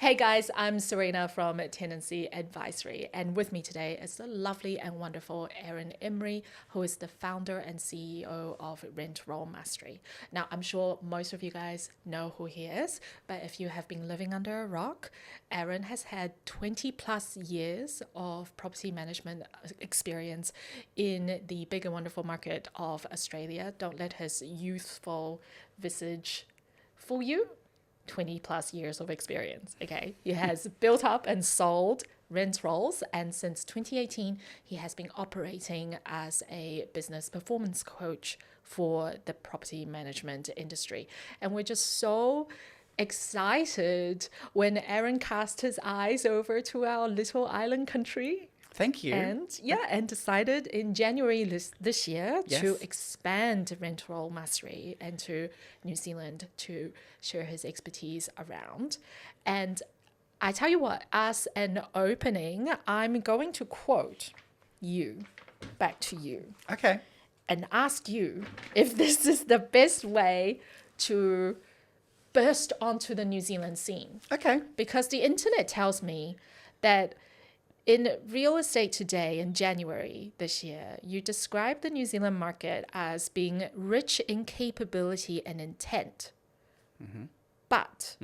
Hey guys, I'm Sarina from Tenancy Advisory, and with me today is the lovely and wonderful Aaron Emery, who is the founder and CEO of Rent Roll Mastery. Now, I'm sure most of you guys know who he is, but if you have been living under a rock, Aaron has had 20 plus years of property management experience in the big and wonderful market of Australia. Don't let his youthful visage fool you. 20 plus years of experience. Okay. He has built up and sold rent rolls, and since 2018, he has been operating as a business performance coach for the property management industry. And we're just so excited when Aaron cast his eyes over to our little island country. Thank you. And decided in January this year Yes. to expand Rent Roll Mastery into New Zealand to share his expertise around. And I tell you what, as an opening, I'm going to quote you back to you Okay. and ask you if this is the best way to burst onto the New Zealand scene. Okay. Because the internet tells me that in real estate today, in January this year, you describe the New Zealand market as being rich in capability and intent, but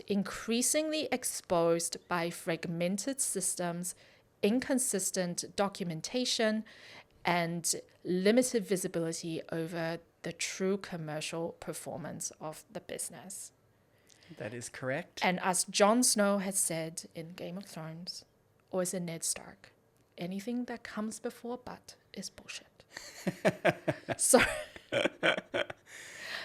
increasingly exposed by fragmented systems, inconsistent documentation, and limited visibility over the true commercial performance of the business. That is correct. And as Jon Snow has said in Game of Thrones, or is it Ned Stark, anything that comes before but is bullshit.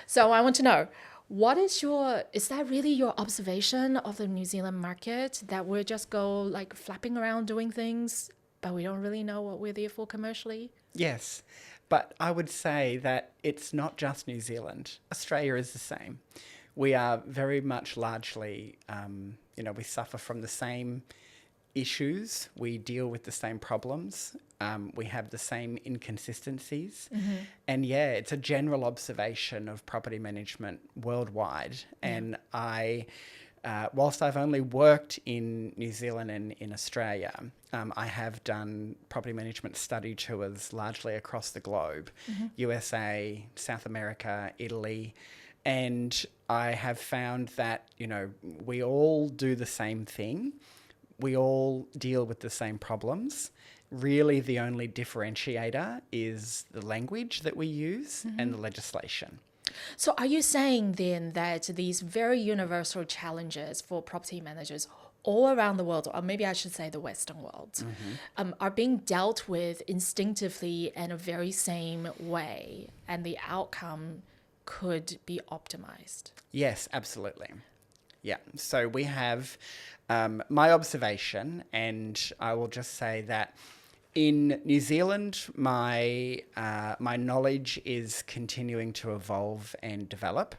So I want to know, is that really your observation of the New Zealand market, that we just go like flapping around doing things, but we don't really know what we're there for commercially? Yes. But I would say that it's not just New Zealand. Australia is the same. We are very much largely, we suffer from the same issues. We deal with the same problems. We have the same inconsistencies. And yeah, it's a general observation of property management worldwide. And whilst I've only worked in New Zealand and in Australia, I have done property management study tours largely across the globe, USA, South America, Italy. And I have found that, we all do the same thing. We all deal with the same problems. Really, the only differentiator is the language that we use and the legislation. So are you saying then that these very universal challenges for property managers all around the world, or maybe I should say the Western world, are being dealt with instinctively in a very same way, and the outcome could be optimized? Yes, absolutely. Yeah. So we have my observation, and I will just say that in New Zealand, my knowledge is continuing to evolve and develop.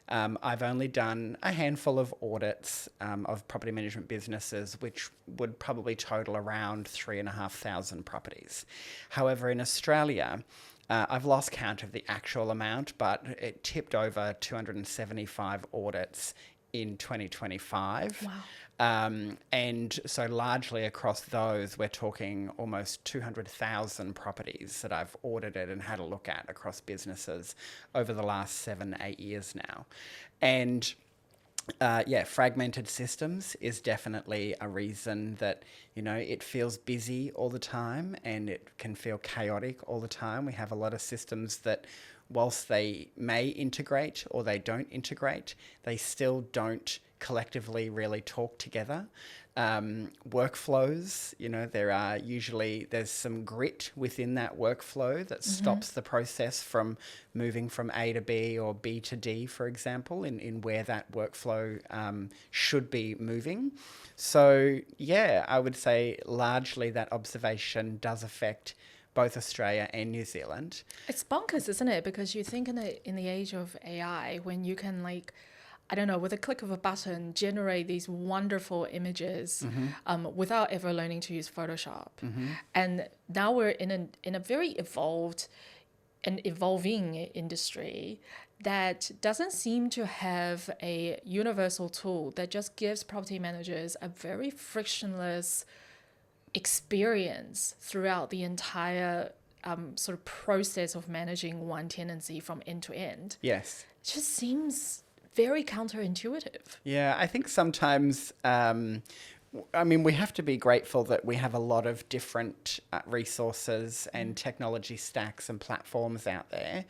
I've only done a handful of audits of property management businesses, which would probably total around 3,500 properties. However, in Australia, I've lost count of the actual amount, but it tipped over 275 audits in 2025. Wow. And so largely across those, we're talking almost 200,000 properties that I've audited and had a look at across businesses over the last 7-8 years now. And fragmented systems is definitely a reason that, it feels busy all the time and it can feel chaotic all the time. We have a lot of systems that, whilst they may integrate or they don't integrate, they still don't collectively really talk together. Workflows, there's some grit within that workflow that stops the process from moving from A to B or B to D, for example, in where that workflow should be moving. So yeah, I would say largely that observation does affect both Australia and New Zealand. It's bonkers, isn't it? Because you think in the age of AI, when you can with a click of a button, generate these wonderful images without ever learning to use Photoshop. And now we're in a very evolved and evolving industry. that doesn't seem to have a universal tool that just gives property managers a very frictionless experience throughout the entire sort of process of managing one tenancy from end to end. Yes. It just seems very counterintuitive. Yeah, I think sometimes, we have to be grateful that we have a lot of different resources and technology stacks and platforms out there.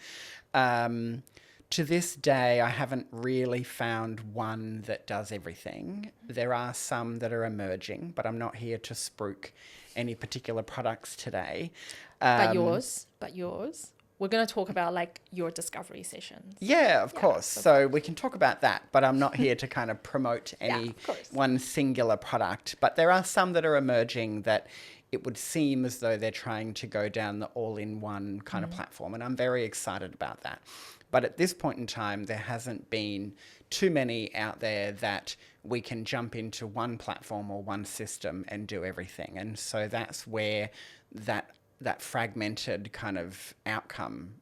To this day, I haven't really found one that does everything. There are some that are emerging, but I'm not here to spruik any particular products today. But yours, we're going to talk about like your discovery sessions. Yeah, of course. So we can talk about that, but I'm not here to kind of promote any one singular product. But there are some that are emerging that it would seem as though they're trying to go down the all-in-one kind of platform. And I'm very excited about that. But at this point in time, there hasn't been too many out there that we can jump into one platform or one system and do everything. And so that's where that fragmented kind of outcome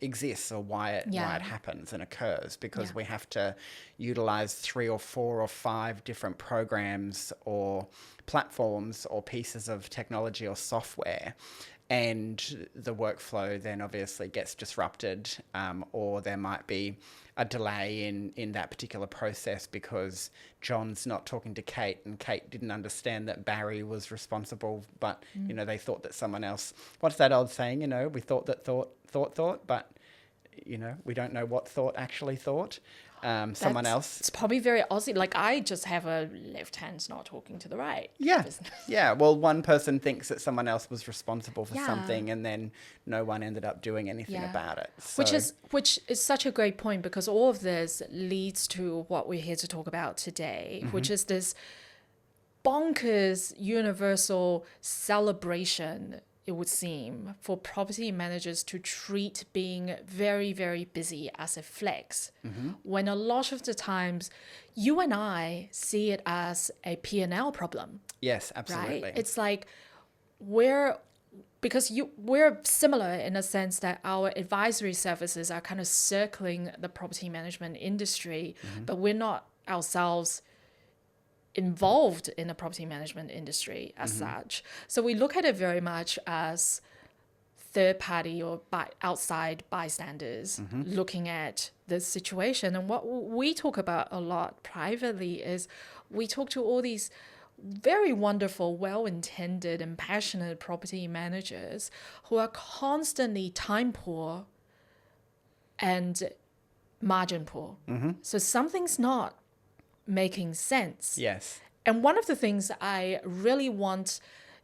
exists, or why it happens and occurs, because we have to utilize 3 or 4 or 5 different programs or platforms or pieces of technology or software. And the workflow then obviously gets disrupted, or there might be a delay in that particular process because John's not talking to Kate, and Kate didn't understand that Barry was responsible, but, they thought that someone else... What's that old saying, we thought that thought, but, we don't know what thought actually thought. Someone else. It's probably very Aussie. Like, I just have a left hand's not talking to the right. Yeah. Yeah. Well, one person thinks that someone else was responsible for something, and then no one ended up doing anything about it. So. Which is such a great point, because all of this leads to what we're here to talk about today, which is this bonkers universal celebration, it would seem, for property managers to treat being very, very busy as a flex, when a lot of the times you and I see it as a P&L problem. Yes, absolutely. Right? It's like we're similar in a sense that our advisory services are kind of circling the property management industry, but we're not ourselves involved in the property management industry as such. So we look at it very much as third party or outside bystanders looking at the situation. And what we talk about a lot privately is we talk to all these very wonderful, well-intended and passionate property managers who are constantly time poor and margin poor. So something's not making sense. Yes. And one of the things I really want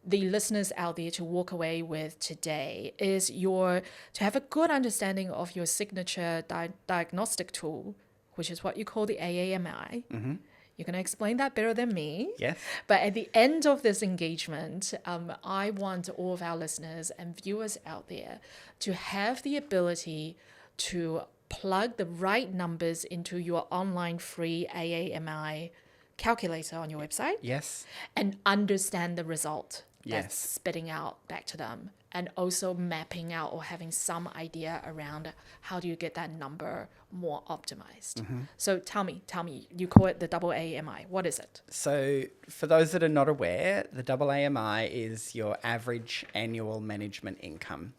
the listeners out there to walk away with today is to have a good understanding of your signature diagnostic tool, which is what you call the AAMI. You're going to explain that better than me. Yes. But at the end of this engagement, I want all of our listeners and viewers out there to have the ability to plug the right numbers into your online free AAMI calculator on your website. Yes. And understand the result that's spitting out back to them. And also mapping out or having some idea around how do you get that number more optimized. So tell me, you call it the AAMI. What is it? So for those that are not aware, the AAMI is your average annual management income.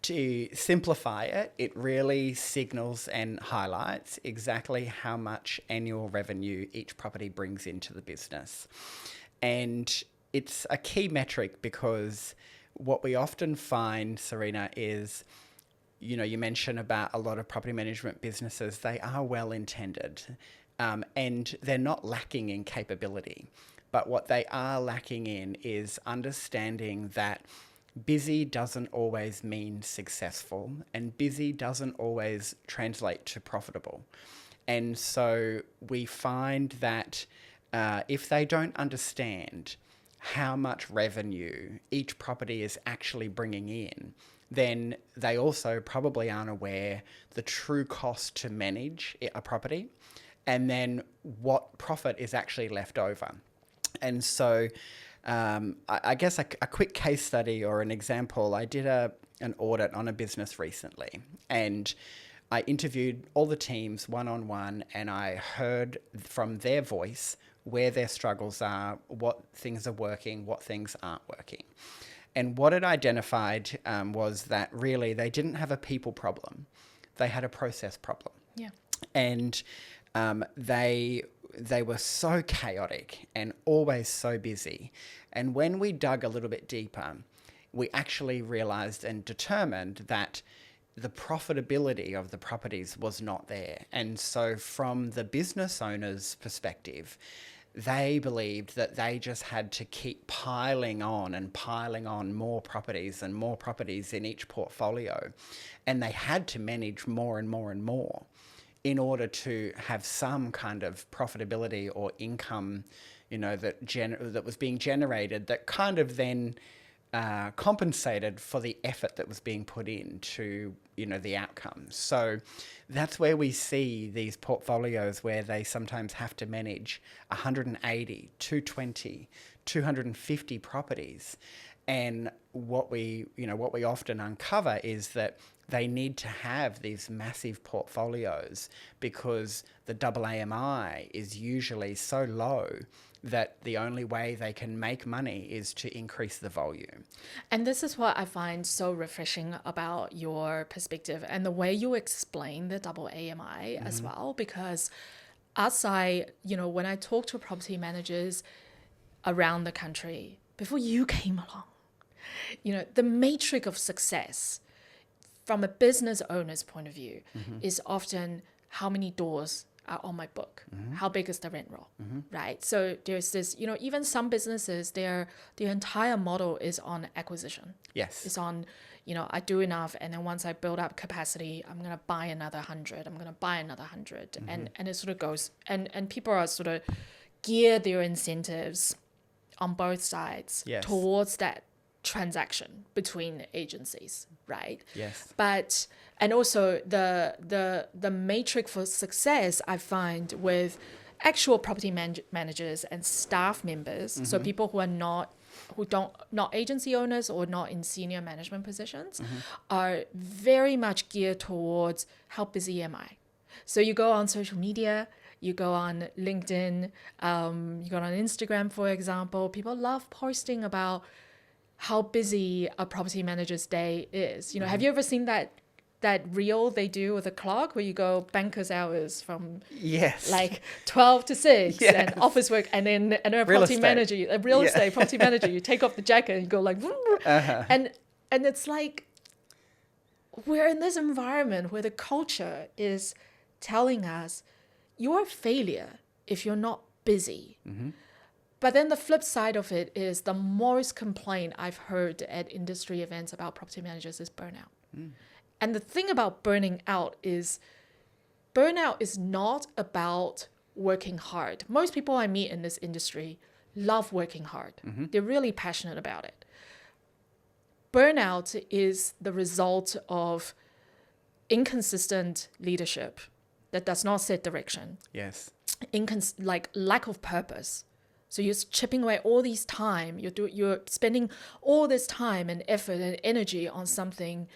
To simplify it, it really signals and highlights exactly how much annual revenue each property brings into the business. And it's a key metric because what we often find, Sarina, is, you mentioned about a lot of property management businesses, they are well-intended and they're not lacking in capability. But what they are lacking in is understanding that busy doesn't always mean successful, and busy doesn't always translate to profitable. And so we find that if they don't understand how much revenue each property is actually bringing in, then they also probably aren't aware the true cost to manage a property and then what profit is actually left over. And so I guess a quick case study or an example, I did an audit on a business recently, and I interviewed all the teams one-on-one, and I heard from their voice where their struggles are, what things are working, what things aren't working. And what it identified was that really they didn't have a people problem. They had a process problem. Yeah. And they were so chaotic and always so busy. And when we dug a little bit deeper, we actually realized and determined that the profitability of the properties was not there. And so from the business owner's perspective, they believed that they just had to keep piling on more properties and more properties in each portfolio. And they had to manage more and more and more in order to have some kind of profitability or income, that was being generated, that kind of then compensated for the effort that was being put into, the outcomes. So that's where we see these portfolios where they sometimes have to manage 180, 220, 250 properties. And what we often uncover is that they need to have these massive portfolios because the AAMI is usually so low that the only way they can make money is to increase the volume. And this is what I find so refreshing about your perspective and the way you explain the AAMI as well, because when I talk to property managers around the country, before you came along, the matrix of success from a business owner's point of view is often how many doors are on my book, how big is the rent roll, right? So there's this, even some businesses, their entire model is on acquisition. Yes. It's on, I do enough, and then once I build up capacity, I'm going to buy another 100, I'm going to buy another 100, and it sort of goes, and people are sort of gear their incentives on both sides towards that transaction between agencies, right? Yes. And also the matrix for success I find with actual property managers and staff members, so people who are not agency owners or not in senior management positions, are very much geared towards how busy am I. So you go on social media, you go on LinkedIn, you go on Instagram, for example, people love posting about how busy a property manager's day is. Have you ever seen that reel they do with a clock where you go banker's hours from like 12 to 6 and office work, and then a property manager, a real estate property manager, you take off the jacket and you go like, and it's like we're in this environment where the culture is telling us you're a failure if you're not busy. But then the flip side of it is the most complaint I've heard at industry events about property managers is burnout. And the thing about burnout is not about working hard. Most people I meet in this industry love working hard. They're really passionate about it. Burnout is the result of inconsistent leadership that does not set direction. Yes. Like lack of purpose. So you're chipping away all this time. You're spending all this time and effort and energy on something,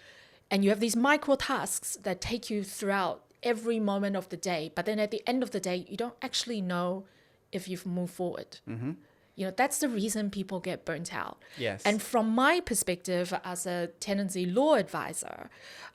and you have these micro tasks that take you throughout every moment of the day. But then at the end of the day, you don't actually know if you've moved forward. That's the reason people get burnt out. Yes. And from my perspective as a tenancy law advisor,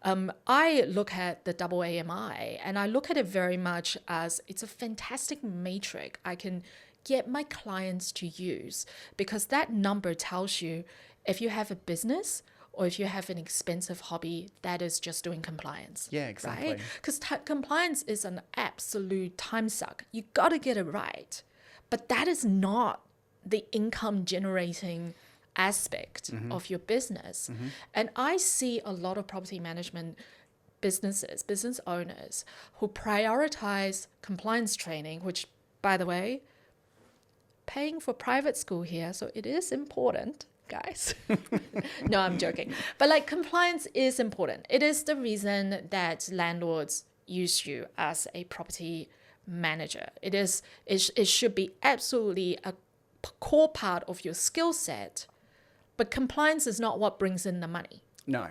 I look at the AAMI, and I look at it very much as it's a fantastic matrix I can get my clients to use, because that number tells you if you have a business or if you have an expensive hobby that is just doing compliance. Yeah, exactly. Right? Because compliance is an absolute time suck. You got to get it right. But that is not the income generating aspect of your business. And I see a lot of property management business owners who prioritize compliance training, which, by the way, paying for private school here, so it is important, guys. No, I'm joking. But compliance is important. It is the reason that landlords use you as a property manager. It should be absolutely a core part of your skill set, but compliance is not what brings in the money. No.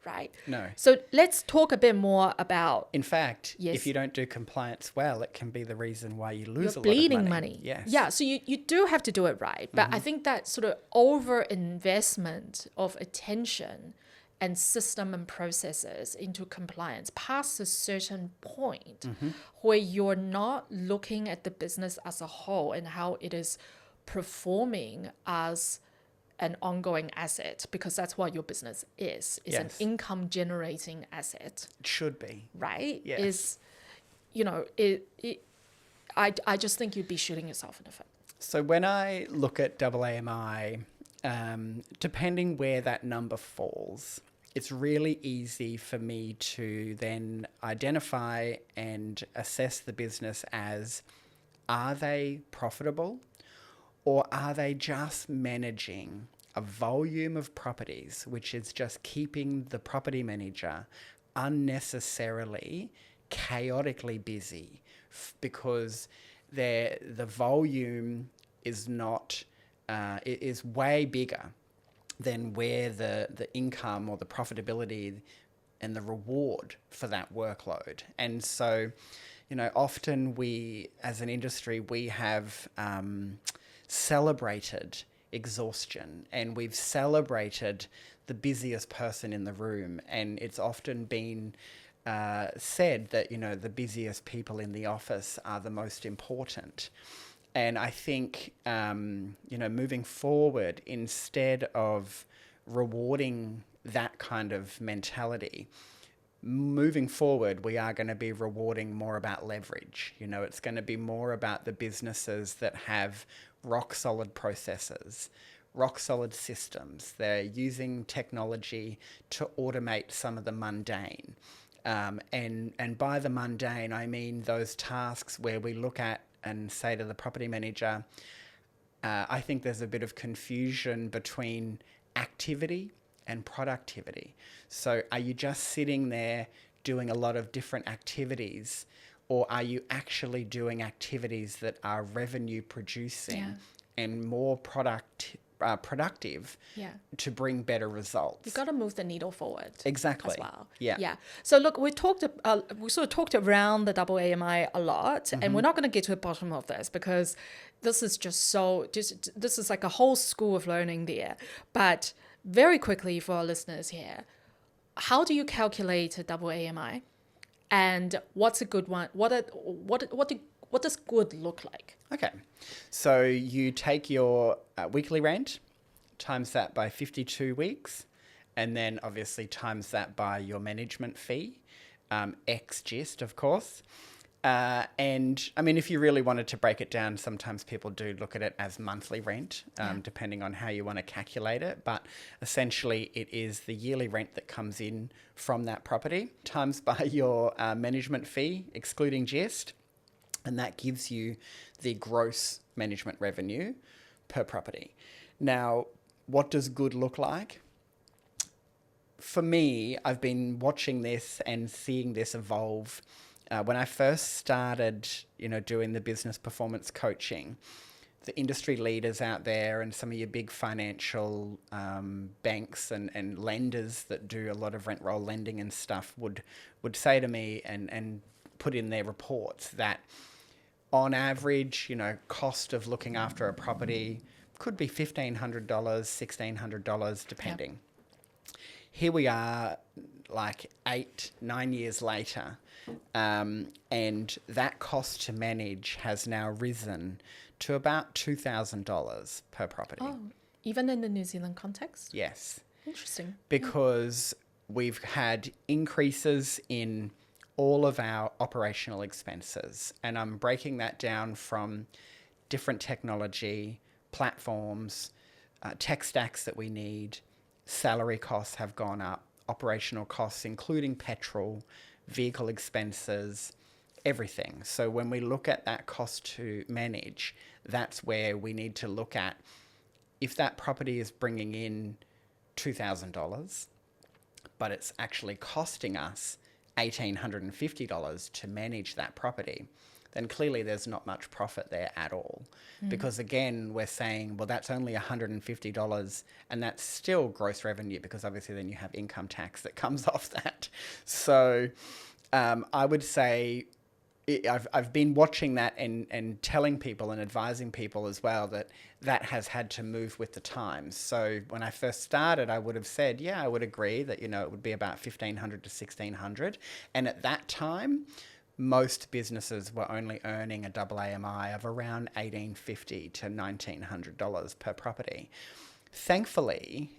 right? No. So let's talk a bit more about In fact, Yes. if you don't do compliance well, it can be the reason why you lose you're a lot bleeding of money. Yes. Yeah, so you do have to do it right. But I think that sort of over investment of attention and system and processes into compliance past a certain point where you're not looking at the business as a whole and how it is performing as an ongoing asset, because that's what your business is an Yes. income generating asset, It should be. right? Yes. Is, I just think you'd be shooting yourself in the foot. So when I look at AAMI, depending where that number falls, it's really easy for me to then identify and assess the business as, are they profitable, or are they just managing a volume of properties, which is just keeping the property manager unnecessarily chaotically busy because the volume is not it is way bigger than where the income or the profitability and the reward for that workload. And so, often we, as an industry, we have celebrated exhaustion, and we've celebrated the busiest person in the room, and it's often been said that the busiest people in the office are the most important. And I think moving forward, instead of rewarding that kind of mentality, moving forward, we are going to be rewarding more about leverage. It's going to be more about the businesses that have rock solid processes, rock solid systems. They're using technology to automate some of the mundane. And by the mundane, I mean those tasks where we look at and say to the property manager, I think there's a bit of confusion between activity and productivity. So are you just sitting there doing a lot of different activities, or are you actually doing activities that are revenue producing and more productive to bring better results? You've got to move the needle forward. Exactly. As well. Yeah. Yeah. So look, we sort of talked around the AAMI a lot, and we're not going to get to the bottom of this because this is this is like a whole school of learning there. But very quickly for our listeners here, how do you calculate a AAMI, and what's a good one? What does good look like? Okay, so you take your weekly rent, times that by 52 weeks, and then obviously times that by your management fee, ex gist, of course. And I mean, if you really wanted to break it down, sometimes people do look at it as monthly rent, depending on how you want to calculate it. But essentially, it is the yearly rent that comes in from that property, times by your management fee, excluding gist. And that gives you the gross management revenue per property. Now, what does good look like? For me, I've been watching this and seeing this evolve. When I first started, doing the business performance coaching, the industry leaders out there and some of your big financial banks and lenders that do a lot of rent roll lending and stuff would say to me and put in their reports that on average, cost of looking after a property could be $1,500, $1,600, depending. Here we are, like 8-9 years later, and that cost to manage has now risen to about $2,000 per property. Oh, even in the New Zealand context? Yes. Interesting. Because we've had increases in all of our operational expenses, and I'm breaking that down from different technology, platforms, tech stacks that we need. Salary costs have gone up, operational costs, including petrol, vehicle expenses, everything. So when we look at that cost to manage, that's where we need to look at if that property is bringing in $2,000, but it's actually costing us $1,850 to manage that property, then clearly there's not much profit there at all. Because again, we're saying, well, that's only $150, and that's still gross revenue, because obviously then you have income tax that comes off that. So I would say I've been watching that and telling people and advising people as well that has had to move with the times. So when I first started, I would have said, yeah, I would agree that, it would be about $1,500 to $1,600. And at that time, most businesses were only earning a double AMI of around $1,850 to $1,900 per property. Thankfully,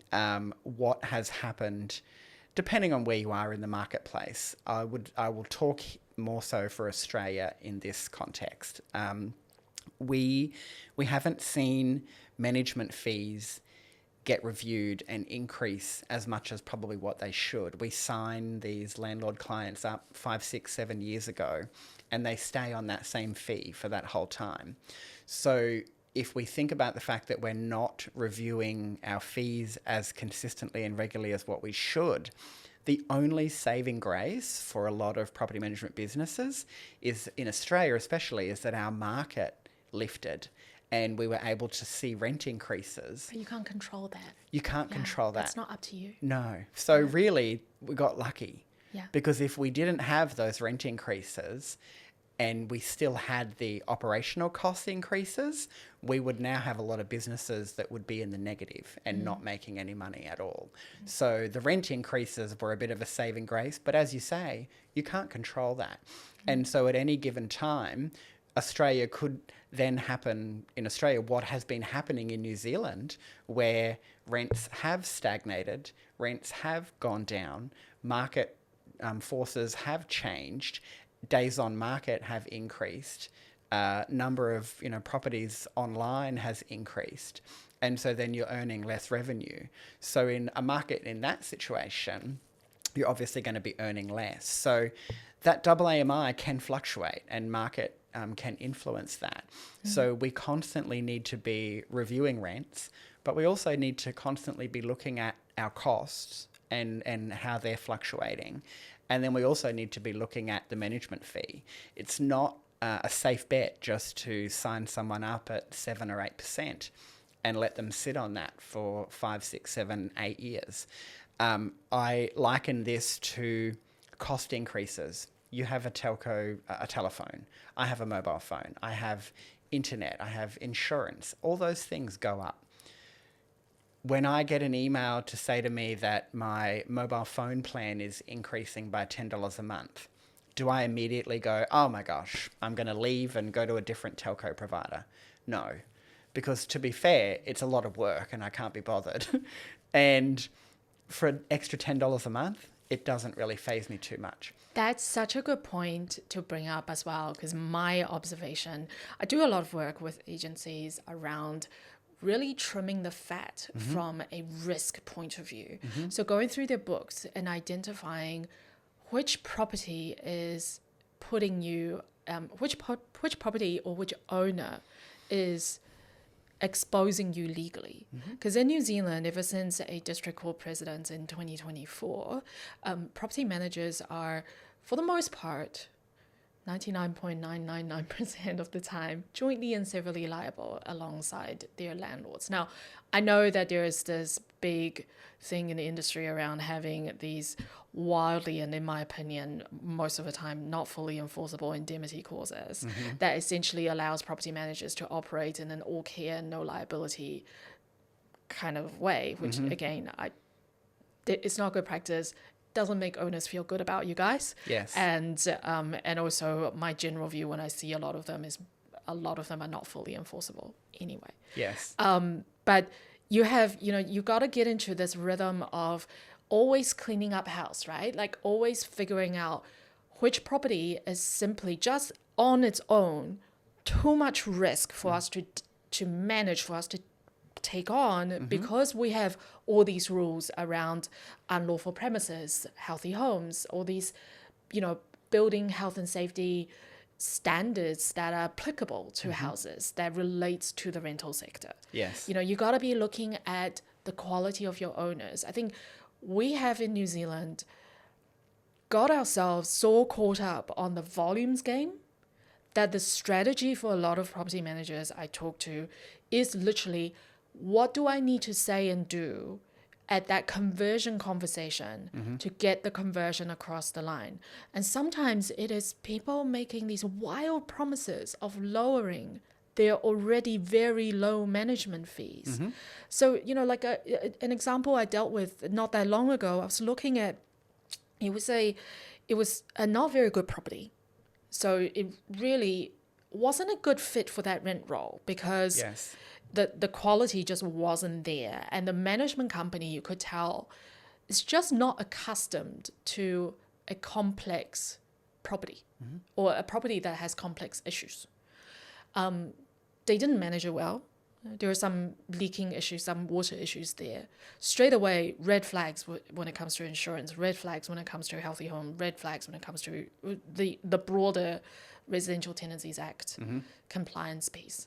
what has happened, depending on where you are in the marketplace, I will talk more so for Australia in this context. We haven't seen management fees get reviewed and increase as much as probably what they should. We sign these landlord clients up 5, 6, 7 years ago, and they stay on that same fee for that whole time. So if we think about the fact that we're not reviewing our fees as consistently and regularly as what we should, the only saving grace for a lot of property management businesses is, in Australia especially, is that our market lifted and we were able to see rent increases. But you can't control that. You can't control that. That's not up to you. No. So really, we got lucky. Yeah. Because if we didn't have those rent increases and we still had the operational cost increases, we would now have a lot of businesses that would be in the negative and not making any money at all. So the rent increases were a bit of a saving grace, but as you say, you can't control that. And so at any given time, Australia could then happen in Australia what has been happening in New Zealand, where rents have stagnated, rents have gone down, market forces have changed, days on market have increased, number of properties online has increased, and so then you're earning less revenue. So in a market in that situation, you're obviously going to be earning less. So that double AMI can fluctuate, and market can influence that. So we constantly need to be reviewing rents, but we also need to constantly be looking at our costs and how they're fluctuating. And then we also need to be looking at the management fee. It's not a safe bet just to sign someone up at 7 or 8% and let them sit on that for 5, 6, 7, 8 years. I liken this to cost increases. You have a telephone. I have a mobile phone. I have internet. I have insurance. All those things go up. When I get an email to say to me that my mobile phone plan is increasing by $10 a month, do I immediately go, oh my gosh, I'm going to leave and go to a different telco provider? No, because to be fair, it's a lot of work and I can't be bothered. And for an extra $10 a month, it doesn't really faze me too much. That's such a good point to bring up as well, because my observation, I do a lot of work with agencies around really trimming the fat from a risk point of view. So going through their books and identifying which property is putting you, which property or which owner is exposing you legally. Because in New Zealand, ever since a district court precedent in 2024, property managers are, for the most part, 99.999% of the time, jointly and severally liable alongside their landlords. Now, I know that there is this big thing in the industry around having these wildly, and in my opinion, most of the time, not fully enforceable indemnity clauses that essentially allows property managers to operate in an all care, no liability kind of way, which again, it's not good practice. Doesn't make owners feel good about you guys. Yes. And also my general view when I see a lot of them is a lot of them are not fully enforceable anyway. Yes. But you have, you got to get into this rhythm of always cleaning up house, right? Like always figuring out which property is simply just on its own too much risk for us to manage, for us to take on, because we have all these rules around unlawful premises, healthy homes, all these, building health and safety standards that are applicable to houses that relates to the rental sector. Yes. You got to be looking at the quality of your owners. I think we have in New Zealand got ourselves so caught up on the volumes game that the strategy for a lot of property managers I talk to is literally, what do I need to say and do at that conversion conversation to get the conversion across the line? And sometimes it is people making these wild promises of lowering their already very low management fees. So, like an example I dealt with not that long ago, I was looking at, it was a not very good property. So it really wasn't a good fit for that rent roll because Yes. the quality just wasn't there. And the management company, you could tell, is just not accustomed to a complex property or a property that has complex issues. They didn't manage it well. There were some leaking issues, some water issues there. Straight away, red flags when it comes to insurance, red flags when it comes to a healthy home, red flags when it comes to the broader Residential Tenancies Act compliance piece.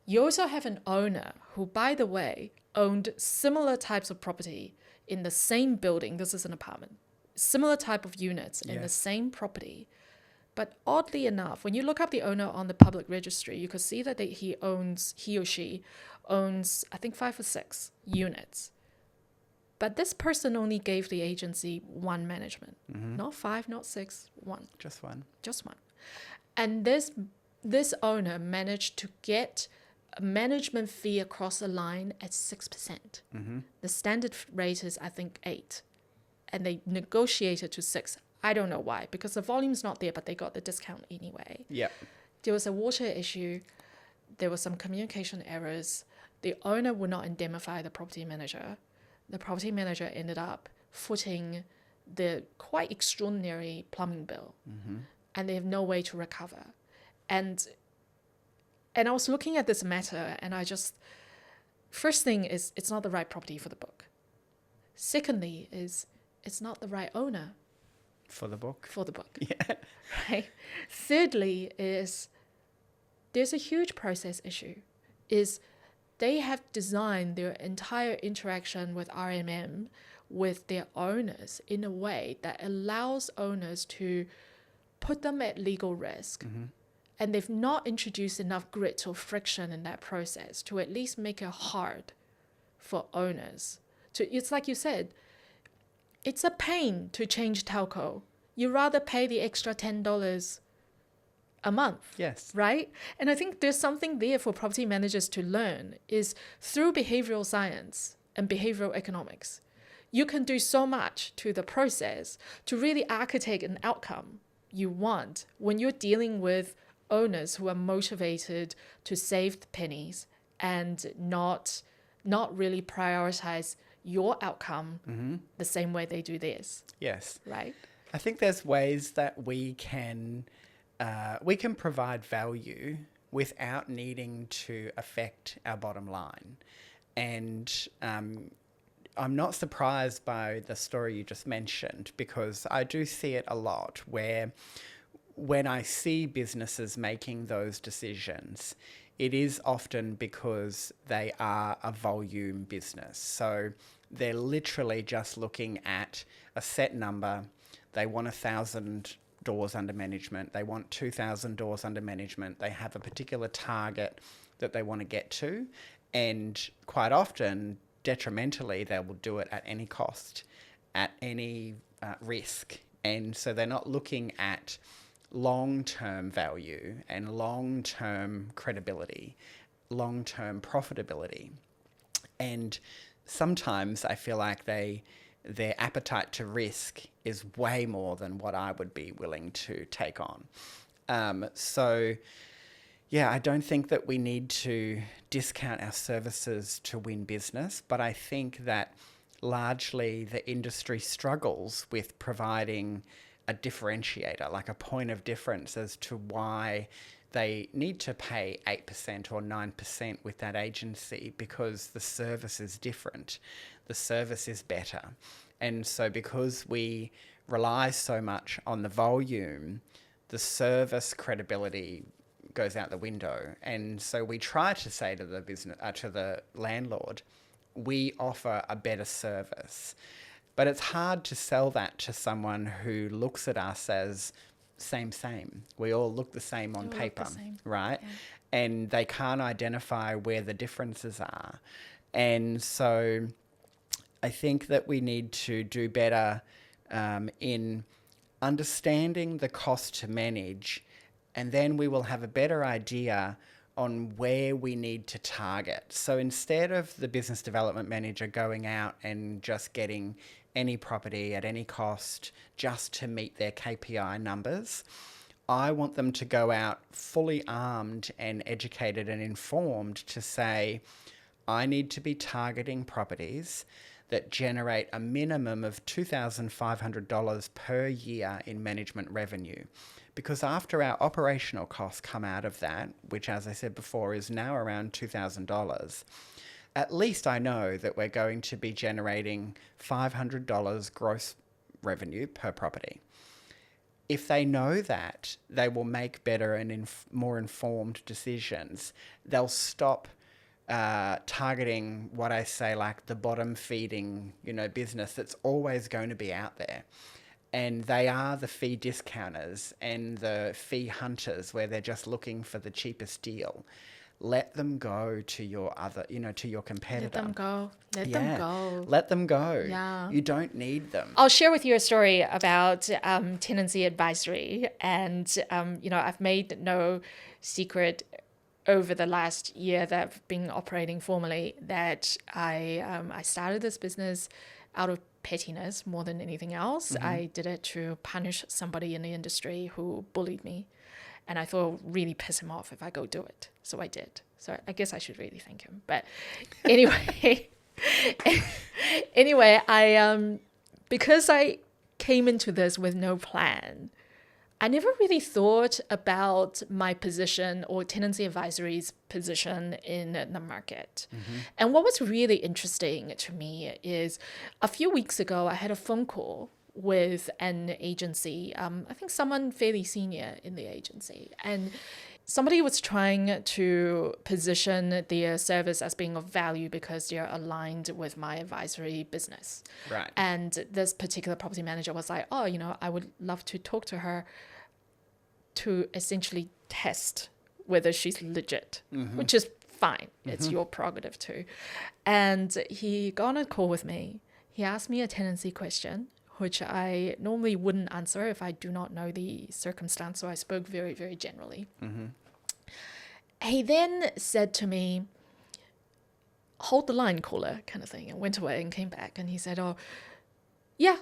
You also have an owner who, by the way, owned similar types of property in the same building. This is an apartment. Similar type of units in the same property. But oddly enough, when you look up the owner on the public registry, you could see that he or she owns, I think, 5 or 6 units. But this person only gave the agency one management. Not 5, not 6, 1. Just one. Just one. And this owner managed to get a management fee across the line at 6%. The standard rate is, I think, 8. And they negotiated to 6. I don't know why, because the volume's not there, but they got the discount anyway. Yeah. There was a water issue. There were some communication errors. The owner would not indemnify the property manager. The property manager ended up footing the quite extraordinary plumbing bill, and they have no way to recover. And I was looking at this matter, and first thing is, it's not the right property for the book. Secondly is, it's not the right owner For the book. Yeah. Right. Thirdly is, there's a huge process issue. Is they have designed their entire interaction with RMM with their owners in a way that allows owners to put them at legal risk. And they've not introduced enough grit or friction in that process to at least make it hard for owners. It's like you said, it's a pain to change telco. You rather pay the extra $10 a month. Yes. Right? And I think there's something there for property managers to learn is through behavioral science and behavioral economics, you can do so much to the process to really architect an outcome you want when you're dealing with owners who are motivated to save the pennies and not really prioritize your outcome the same way they do theirs. Yes. Right? I think there's ways that we can provide value without needing to affect our bottom line. And I'm not surprised by the story you just mentioned, because I do see it a lot where when I see businesses making those decisions, it is often because they are a volume business. So they're literally just looking at a set number. They want 1,000 doors under management. They want 2,000 doors under management. They have a particular target that they want to get to. And quite often, detrimentally, they will do it at any cost, at any risk. And so they're not looking at long-term value and long-term credibility, long-term profitability. And sometimes I feel like their appetite to risk is way more than what I would be willing to take on. Yeah, I don't think that we need to discount our services to win business, but I think that largely the industry struggles with providing a differentiator, like a point of difference as to why they need to pay 8% or 9% with that agency, because the service is different. The service is better. And so because we rely so much on the volume, the service credibility goes out the window. And so we try to say to the landlord, we offer a better service. But it's hard to sell that to someone who looks at us as same. We all look the same on They all look paper, the same. right? Yeah. And they can't identify where the differences are. And so I think that we need to do better in understanding the cost to manage, and then we will have a better idea on where we need to target. So instead of the business development manager going out and just getting any property at any cost just to meet their KPI numbers, I want them to go out fully armed and educated and informed to say, I need to be targeting properties that generate a minimum of $2,500 per year in management revenue. Because after our operational costs come out of that, which, as I said before, is now around $2,000, at least I know that we're going to be generating $500 gross revenue per property. If they know that, they will make better and more informed decisions. They'll stop targeting what I say, like the bottom feeding, business that's always going to be out there. And they are the fee discounters and the fee hunters, where they're just looking for the cheapest deal. Let them go to your other, to your competitor. Let them go. Let them go. Let them go. Yeah. You don't need them. I'll share with you a story about Tenancy Advisory. And, I've made no secret over the last year that I've been operating formally that I started this business out of pettiness more than anything else. Mm-hmm. I did it to punish somebody in the industry who bullied me. And I thought it would really piss him off if I go do it. So I did. So I guess I should really thank him. But anyway, I because I came into this with no plan, I never really thought about my position or Tenancy Advisory's position in the market. Mm-hmm. And what was really interesting to me is a few weeks ago, I had a phone call with an agency, I think someone fairly senior in the agency. And somebody was trying to position their service as being of value because they're aligned with my advisory business. Right. And this particular property manager was like, I would love to talk to her to essentially test whether she's legit, mm-hmm. which is fine. Mm-hmm. It's your prerogative too. And he got on a call with me. He asked me a tenancy question, which I normally wouldn't answer if I do not know the circumstance. So I spoke very, very generally. Mm-hmm. He then said to me, hold the line, caller, kind of thing, and went away and came back. And he said, yeah,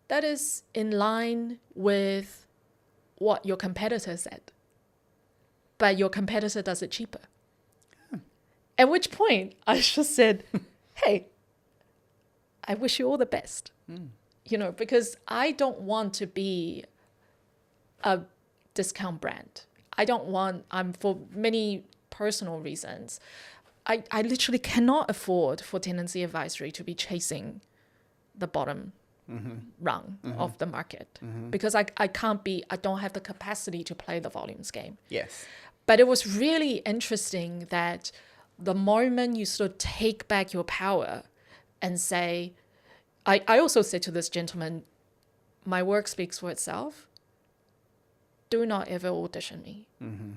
that is in line with what your competitor said. But your competitor does it cheaper. At which point I just said, hey, I wish you all the best. Because I don't want to be a discount brand. For many personal reasons, I literally cannot afford for Tenancy Advisory to be chasing the bottom mm-hmm. rung mm-hmm. of the market mm-hmm. because I don't have the capacity to play the volumes game. Yes. But it was really interesting that the moment you sort of take back your power and say, I also said to this gentleman, my work speaks for itself. Do not ever audition me. Mm-hmm.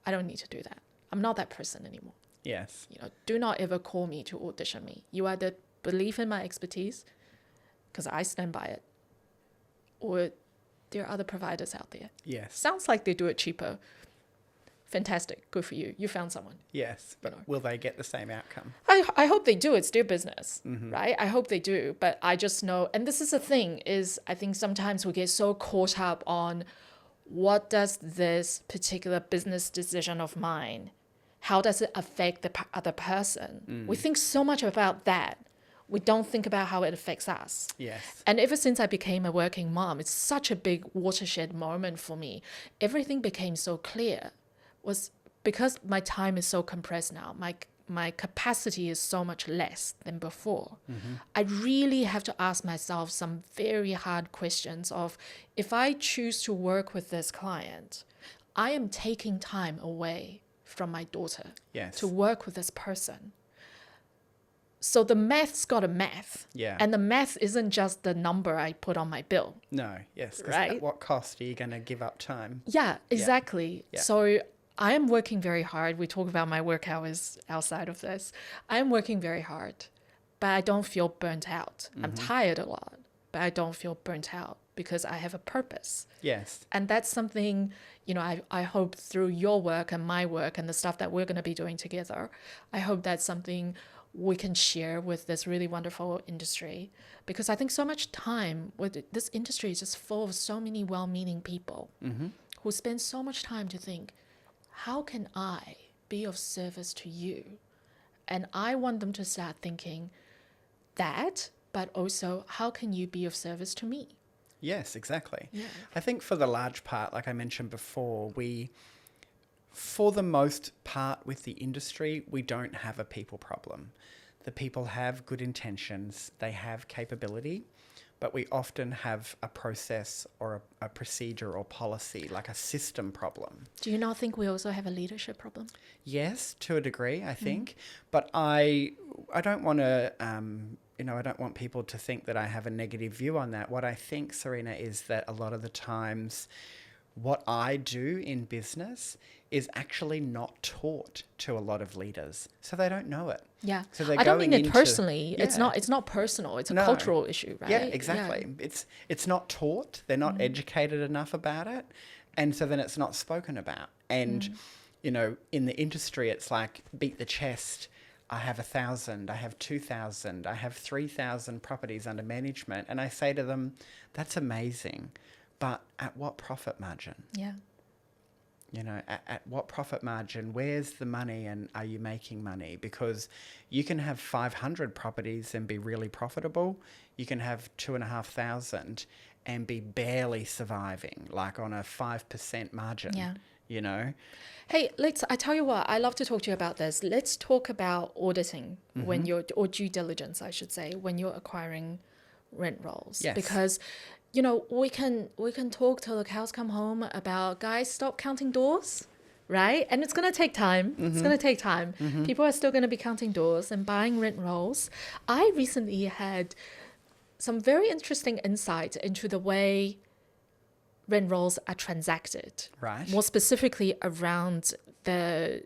I don't need to do that. I'm not that person anymore. Yes. Do not ever call me to audition me. You either believe in my expertise, because I stand by it, or there are other providers out there. Yes. Sounds like they do it cheaper. Fantastic. Good for you. You found someone. Yes. But will they get the same outcome? I hope they do. It's their business, mm-hmm. right? I hope they do. But I just know, and this is the thing, is I think sometimes we get so caught up on what does this particular business decision of mine, how does it affect the other person? Mm. We think so much about that. We don't think about how it affects us. Yes. And ever since I became a working mom, it's such a big watershed moment for me. Everything became so clear. Was because my time is so compressed now, my capacity is so much less than before. Mm-hmm. I really have to ask myself some very hard questions of, if I choose to work with this client, I am taking time away from my daughter yes. to work with this person. So the math's got a math. Yeah. And the math isn't just the number I put on my bill. No, yes. 'Cause Right. at what cost are you going to give up time? Yeah, exactly. Yeah. So I am working very hard. We talk about my work hours outside of this. I am working very hard, but I don't feel burnt out. I'm tired a lot, but I don't feel burnt out because I have a purpose. Yes. And that's something, I hope through your work and my work and the stuff that we're going to be doing together, I hope that's something we can share with this really wonderful industry, because I think so much time with this industry is just full of so many well-meaning people who spend so much time to think, how can I be of service to you? And I want them to start thinking that, but also, how can you be of service to me? Yes, exactly. Yeah. I think for the large part, like I mentioned before, for the most part with the industry, we don't have a people problem. The people have good intentions, they have capability, but we often have a process or a procedure or policy, like a system problem. Do you not think we also have a leadership problem? Yes, to a degree, I think, but I don't want to, I don't want people to think that I have a negative view on that. What I think, Sarina, is that a lot of the times what I do in business is actually not taught to a lot of leaders, so they don't know it. Yeah, So they're I don't mean going it personally. Yeah. It's not personal. It's a No. cultural issue, right? Yeah, exactly. It's not taught. They're not educated enough about it, and so then it's not spoken about. And in the industry, it's like beat the chest. I have 1,000. I have 2,000. I have 3,000 properties under management, and I say to them, "That's amazing, but at what profit margin?" Yeah. At what profit margin? Where's the money, and are you making money? Because you can have 500 properties and be really profitable. You can have 2,500 and be barely surviving, like on a 5% margin. Yeah. Hey, I tell you what, I love to talk to you about this. Let's talk about auditing or due diligence, I should say, when you're acquiring rent rolls. Yes. Because we can talk till the cows come home about, guys, stop counting doors, right? And it's going to take time. It's going to take time. People are still going to be counting doors and buying rent rolls. I recently had some very interesting insight into the way rent rolls are transacted. Right. More specifically around the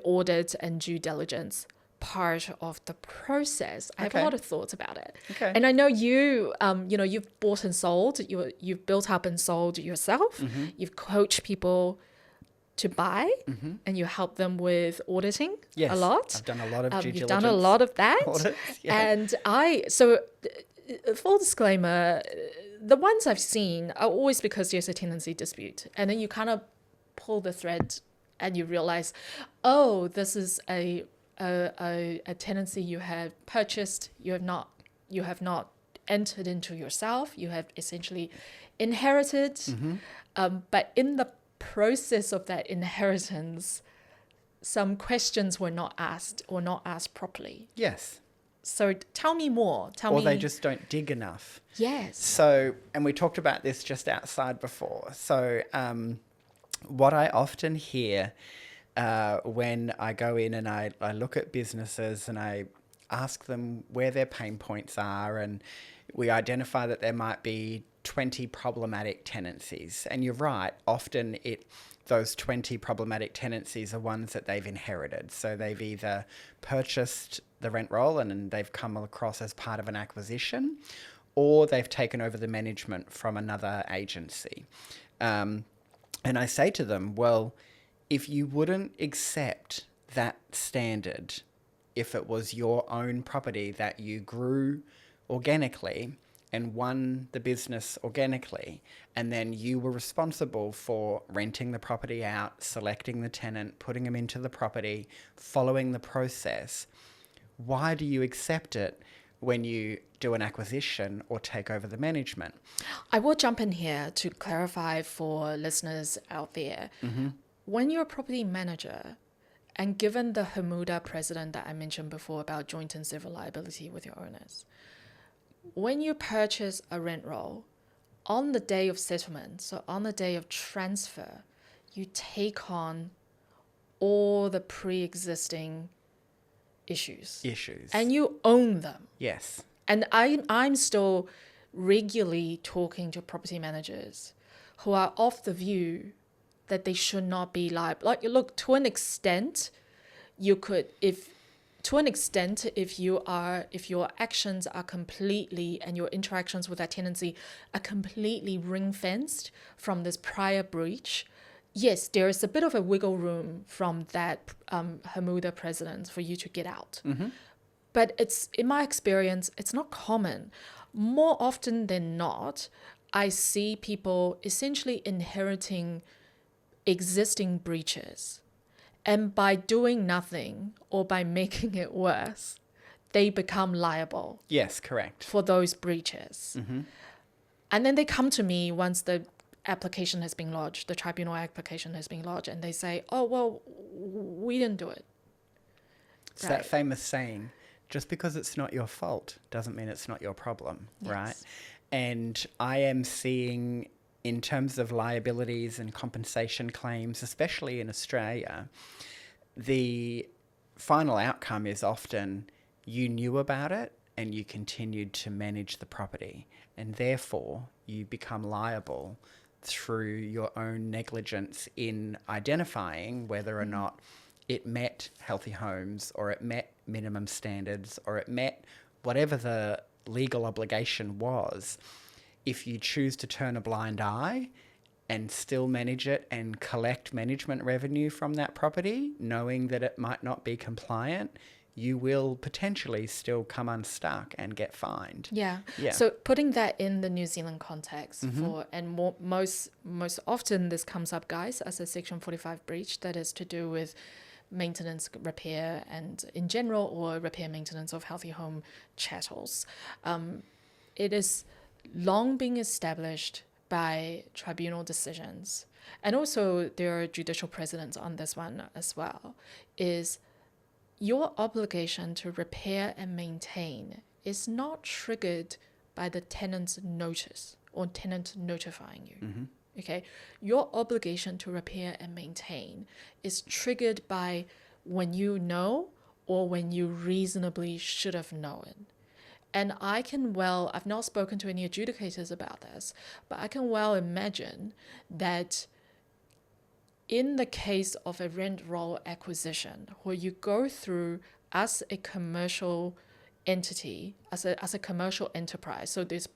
audit and due diligence part of the process. I have a lot of thoughts about it. Okay. And I know you, you've bought and sold, you've built up and sold yourself. You've coached people to buy and you help them with auditing a lot. I've done a lot of due diligence. You've done a lot of that. Audits, yeah. And full disclaimer, the ones I've seen are always because there's a tenancy dispute. And then you kind of pull the thread and you realize, oh, this is a tenancy you have purchased, you have not entered into yourself, you have essentially inherited, but in the process of that inheritance, some questions were not asked or not asked properly. Yes. So tell me more. Or they just don't dig enough. Yes. So, and we talked about this just outside before. So what I often hear when I go in and I look at businesses and I ask them where their pain points are, and we identify that there might be 20 problematic tenancies. And you're right, often those 20 problematic tenancies are ones that they've inherited. So they've either purchased the rent roll and they've come across as part of an acquisition, or they've taken over the management from another agency. And I say to them, well, if you wouldn't accept that standard, if it was your own property that you grew organically and won the business organically, and then you were responsible for renting the property out, selecting the tenant, putting them into the property, following the process, why do you accept it when you do an acquisition or take over the management? I will jump in here to clarify for listeners out there. When you're a property manager, and given the Bermuda precedent that I mentioned before about joint and several liability with your owners, when you purchase a rent roll, on the day of settlement, so on the day of transfer, you take on all the pre-existing issues. Issues. And you own them. Yes. And I'm still regularly talking to property managers who are of the view that they should not be liable. Like, look, to an extent, you could, if your actions are completely, and your interactions with that tenancy are completely ring-fenced from this prior breach, yes, there is a bit of a wiggle room from that Bermuda precedent for you to get out. Mm-hmm. But it's, in my experience, it's not common. More often than not, I see people essentially inheriting existing breaches. And by doing nothing or by making it worse, they become liable. Yes, correct. For those breaches. Mm-hmm. And then they come to me once the application has been lodged, the tribunal application has been lodged, and they say, oh, well, we didn't do it. It's that famous saying, just because it's not your fault doesn't mean it's not your problem, Yes. right? And I am seeing, in terms of liabilities and compensation claims, especially in Australia, the final outcome is often you knew about it and you continued to manage the property, and therefore you become liable through your own negligence in identifying whether or not it met Healthy Homes, or it met minimum standards, or it met whatever the legal obligation was. If you choose to turn a blind eye and still manage it and collect management revenue from that property, knowing that it might not be compliant, you will potentially still come unstuck and get fined. Yeah. Yeah. So putting that in the New Zealand context, Mm-hmm. most often this comes up, guys, as a Section 45 breach that is to do with maintenance, repair, and in general, or repair maintenance of healthy home chattels. It is long been established by tribunal decisions, and also there are judicial precedents on this one as well, is your obligation to repair and maintain is not triggered by the tenant's notice or tenant notifying you. Mm-hmm. Okay, your obligation to repair and maintain is triggered by when you know or when you reasonably should have known. And I've not spoken to any adjudicators about this, but I can well imagine that in the case of a rent roll acquisition, where you go through as a commercial entity, as a commercial enterprise, so this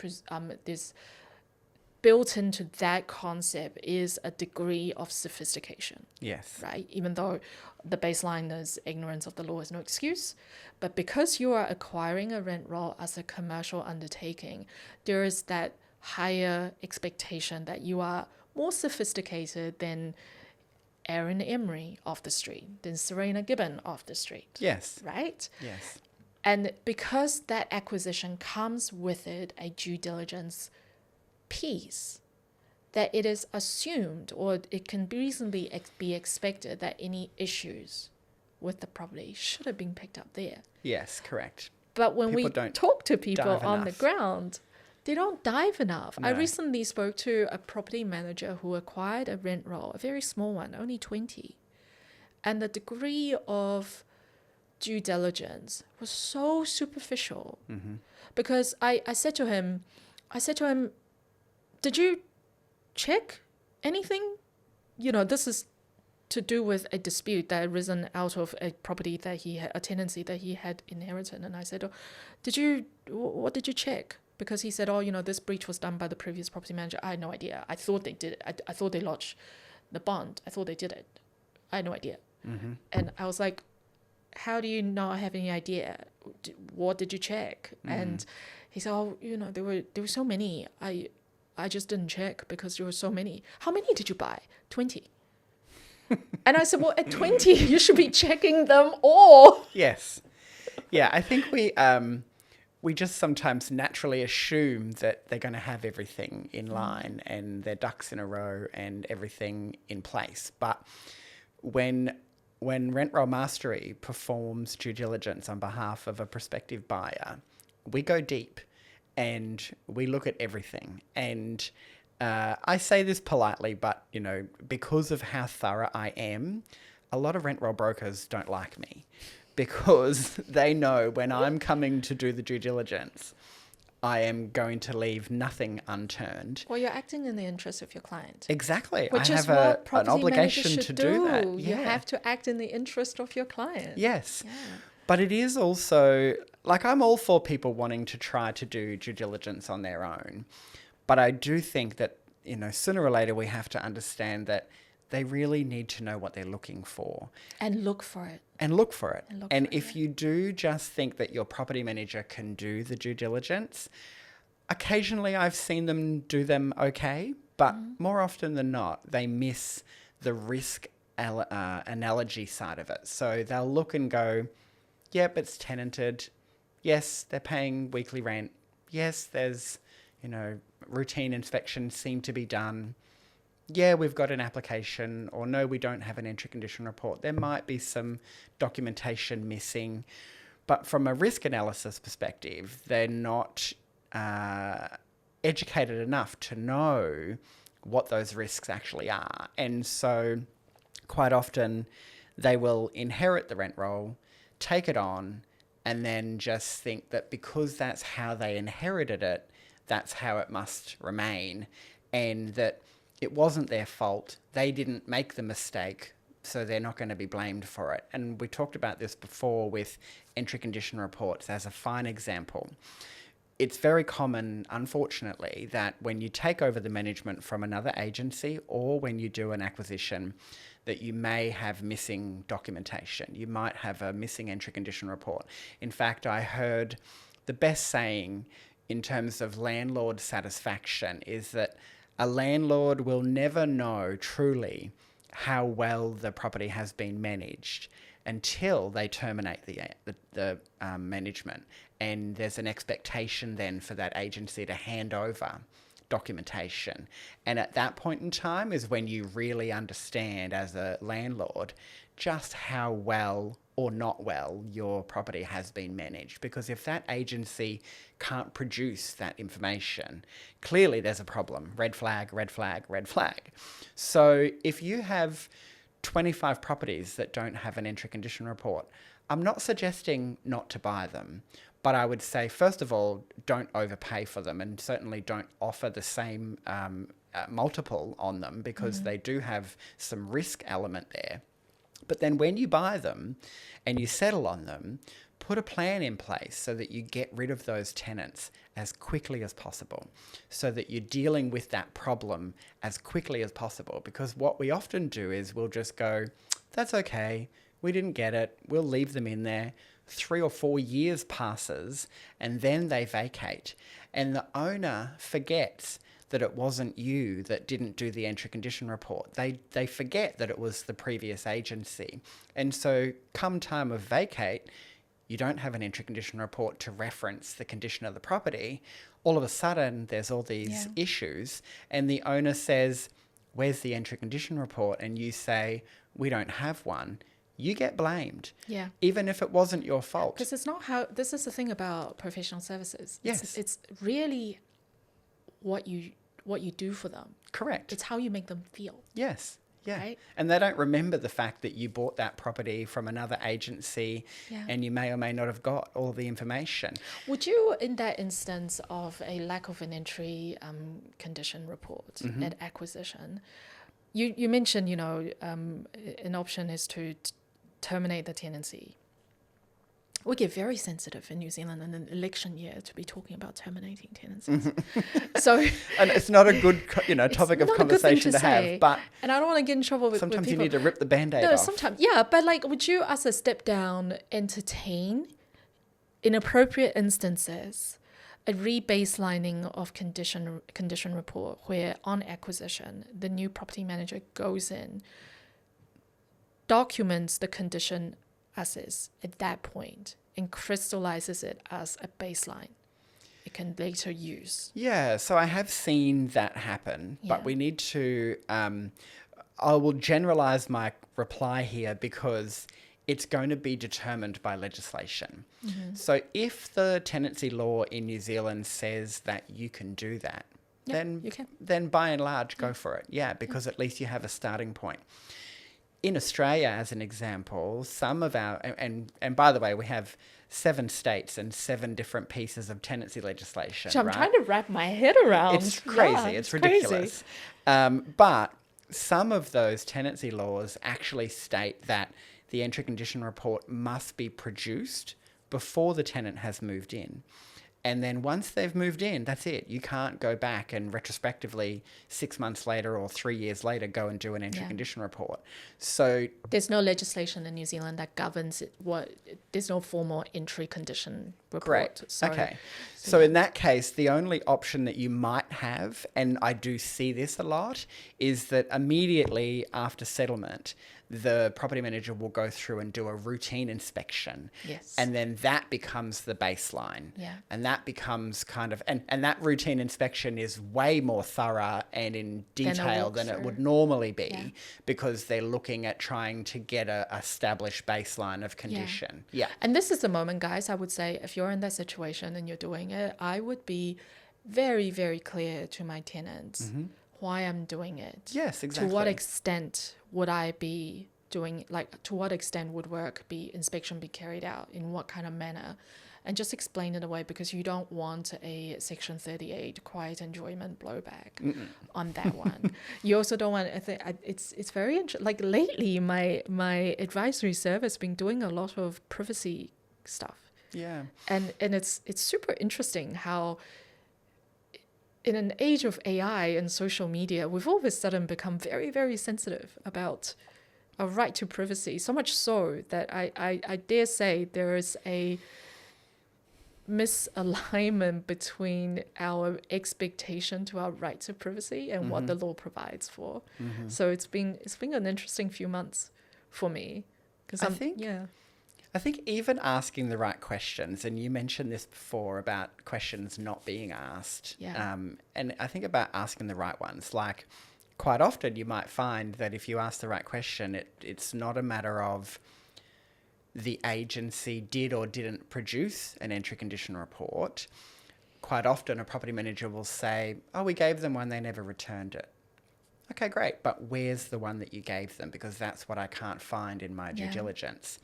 built into that concept is a degree of sophistication. Yes. Right? Even though the baseline is ignorance of the law is no excuse. But because you are acquiring a rent roll as a commercial undertaking, there is that higher expectation that you are more sophisticated than Aaron Emery off the street, than Sarina Gibbon off the street. Yes. Right? Yes. And because that acquisition comes with it a due diligence piece, that it is assumed, or it can reasonably be expected, that any issues with the property should have been picked up there. Yes, correct. But when People we don't talk to people dive on the enough. ground, they don't dive enough. I No. recently spoke to a property manager who acquired a rent roll, a very small one, only 20. And the degree of due diligence was so superficial. Mm-hmm. Because I said to him, did you check anything? You know, this is to do with a dispute that arisen out of a property that he had, a tenancy that he had inherited. And I said, what did you check? Because he said, this breach was done by the previous property manager. I had no idea. I thought they did it. I thought they lodged the bond. I thought they did it. I had no idea. Mm-hmm. And I was like, how do you not have any idea? What did you check? And he said, there were so many. I just didn't check because there were so many. How many did you buy? 20. And I said, well, at 20, you should be checking them all. Yes. Yeah, I think we just sometimes naturally assume that they're going to have everything in line and their ducks in a row and everything in place. But when Rent Roll Mastery performs due diligence on behalf of a prospective buyer, we go deep and we look at everything. And I say this politely, but, because of how thorough I am, a lot of rent roll brokers don't like me because they know when I'm coming to do the due diligence, I am going to leave nothing unturned. Well, you're acting in the interest of your client. Exactly. Which I is have what an property obligation managers to should do that. You have to act in the interest of your client. Yes. Yeah. But it is also, like, I'm all for people wanting to try to do due diligence on their own. But I do think that, you know, sooner or later we have to understand that they really need to know what they're looking for. And look for it. And if you do just think that your property manager can do the due diligence, occasionally I've seen them do them okay, but more often than not, they miss the risk analogy side of it. So they'll look and go, yep, it's tenanted. Yes, they're paying weekly rent. Yes, there's, you know, routine inspections seem to be done. Yeah, we've got an application, or no, we don't have an entry condition report. There might be some documentation missing. But from a risk analysis perspective, they're not educated enough to know what those risks actually are. And so quite often they will inherit the rent roll, take it on, and then just think that because that's how they inherited it, that's how it must remain, and that it wasn't their fault. They didn't make the mistake, so they're not going to be blamed for it. And we talked about this before with entry condition reports as a fine example. It's very common, unfortunately, that when you take over the management from another agency or when you do an acquisition, that you may have missing documentation. You might have a missing entry condition report. In fact, I heard the best saying in terms of landlord satisfaction is that a landlord will never know truly how well the property has been managed until they terminate the management. And there's an expectation then for that agency to hand over documentation. And at that point in time is when you really understand as a landlord just how well or not well your property has been managed. Because if that agency can't produce that information, clearly there's a problem. Red flag, red flag, red flag. So if you have 25 properties that don't have an entry condition report, I'm not suggesting not to buy them, but I would say, first of all, don't overpay for them, and certainly don't offer the same multiple on them, because they do have some risk element there. But then when you buy them and you settle on them, put a plan in place so that you get rid of those tenants as quickly as possible, so that you're dealing with that problem as quickly as possible. Because what we often do is we'll just go, that's okay, we didn't get it, we'll leave them in there. 3 or 4 years passes and then they vacate, and the owner forgets that it wasn't you that didn't do the entry condition report. They forget that it was the previous agency. And so come time of vacate, you don't have an entry condition report to reference the condition of the property. All of a sudden, there's all these issues, and the owner says, where's the entry condition report? And you say, we don't have one. You get blamed. Yeah. Even if it wasn't your fault. Because it's not how, this is the thing about professional services. Yes. It's really what you do for them. Correct. It's how you make them feel. Yes. Yeah. Right? And they don't remember the fact that you bought that property from another agency, and you may or may not have got all the information. Would you, in that instance of a lack of an entry condition report at acquisition, you mentioned, an option is to terminate the tenancy. We get very sensitive in New Zealand in an election year to be talking about terminating tenancies. So, and it's not a good, topic of conversation to have. But and I don't want to get in trouble with sometimes with people. You need to rip the Band-Aid off. Sometimes, but would you, as a step down, entertain, in appropriate instances, a rebaselining of condition report where on acquisition the new property manager goes in, documents the condition as is at that point, and crystallizes it as a baseline it can later use? Yeah, so I have seen that happen, but we need to, I will generalize my reply here because it's going to be determined by legislation. So if the tenancy law in New Zealand says that you can do that, then by and large, go for it. Yeah, because at least you have a starting point. in Australia, as an example, some of our, and by the way, we have 7 states and 7 different pieces of tenancy legislation, Which I'm right? trying to wrap my head around. It's crazy. Yeah, it's crazy. ridiculous. But some of those tenancy laws actually state that the entry condition report must be produced before the tenant has moved in. And then once they've moved in, that's it. You can't go back and retrospectively 6 months later or 3 years later go and do an entry condition report. So there's no legislation in New Zealand that governs there's no formal entry condition report. great. So, Okay. So in that case, the only option that you might have, and I do see this a lot, is that immediately after settlement, the property manager will go through and do a routine inspection. Yes. And then that becomes the baseline. Yeah. And that becomes kind of, and that routine inspection is way more thorough and in detail than it would normally be, because they're looking at trying to get a established baseline of condition. Yeah. And this is the moment, guys, I would say, if you're in that situation and you're doing it, I would be very, very clear to my tenants why I'm doing it. Yes, exactly. To what extent would I be doing, like, to what extent would inspection be carried out, in what kind of manner, and just explain it away, because you don't want a Section 38 quiet enjoyment blowback on that one. You also don't want, it's very interesting. Like lately, my advisory service been doing a lot of privacy stuff. Yeah. And it's super interesting how in an age of AI and social media, we've all of a sudden become very, very sensitive about our right to privacy. So much so that I dare say there is a misalignment between our expectation to our right to privacy and what the law provides for. So it's been an interesting few months for me, because I think even asking the right questions, and you mentioned this before about questions not being asked, and I think about asking the right ones, like quite often you might find that if you ask the right question, it's not a matter of the agency did or didn't produce an entry condition report. Quite often a property manager will say, oh, we gave them one, they never returned it. Okay, great, but where's the one that you gave them? Because that's what I can't find in my due diligence.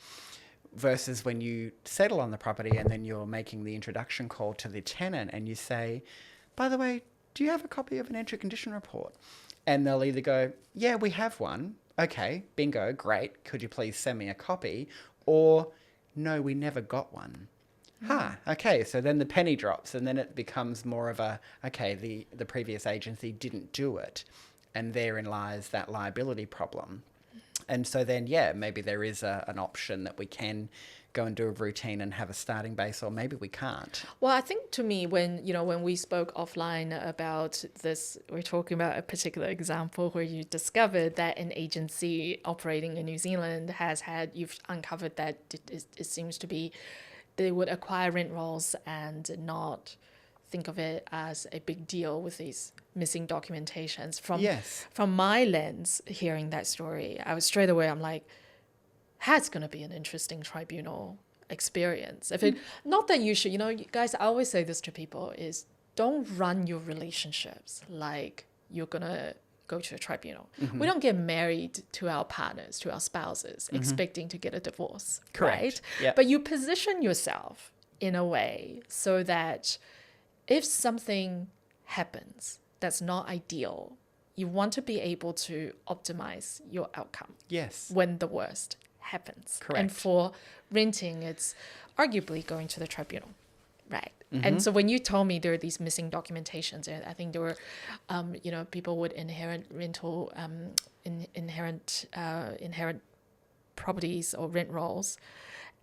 Versus when you settle on the property and then you're making the introduction call to the tenant and you say, by the way, do you have a copy of an entry condition report? And they'll either go, yeah, we have one. Okay, bingo, great. Could you please send me a copy? Or, no, we never got one. Okay, so then the penny drops and then it becomes more of a, okay, the previous agency didn't do it. And therein lies that liability problem. And so then, maybe there is an option that we can go and do a routine and have a starting base, or maybe we can't. Well, I think to me, when we spoke offline about this, we're talking about a particular example where you discovered that an agency operating in New Zealand you've uncovered that it seems to be, they would acquire rent rolls and not think of it as a big deal with these missing documentations. From my lens, hearing that story, I was straight away, I'm like, that's going to be an interesting tribunal experience. Not that you should, guys, I always say this to people, is don't run your relationships like you're going to go to a tribunal. We don't get married to our partners, to our spouses, expecting to get a divorce. Correct. Right? Yep. But you position yourself in a way so that if something happens that's not ideal, you want to be able to optimize your outcome. Yes. When the worst happens. Correct. And for renting, it's arguably going to the tribunal, right? And so when you told me there are these missing documentations, and I think there were, people would inherit rental, inherent properties or rent rolls,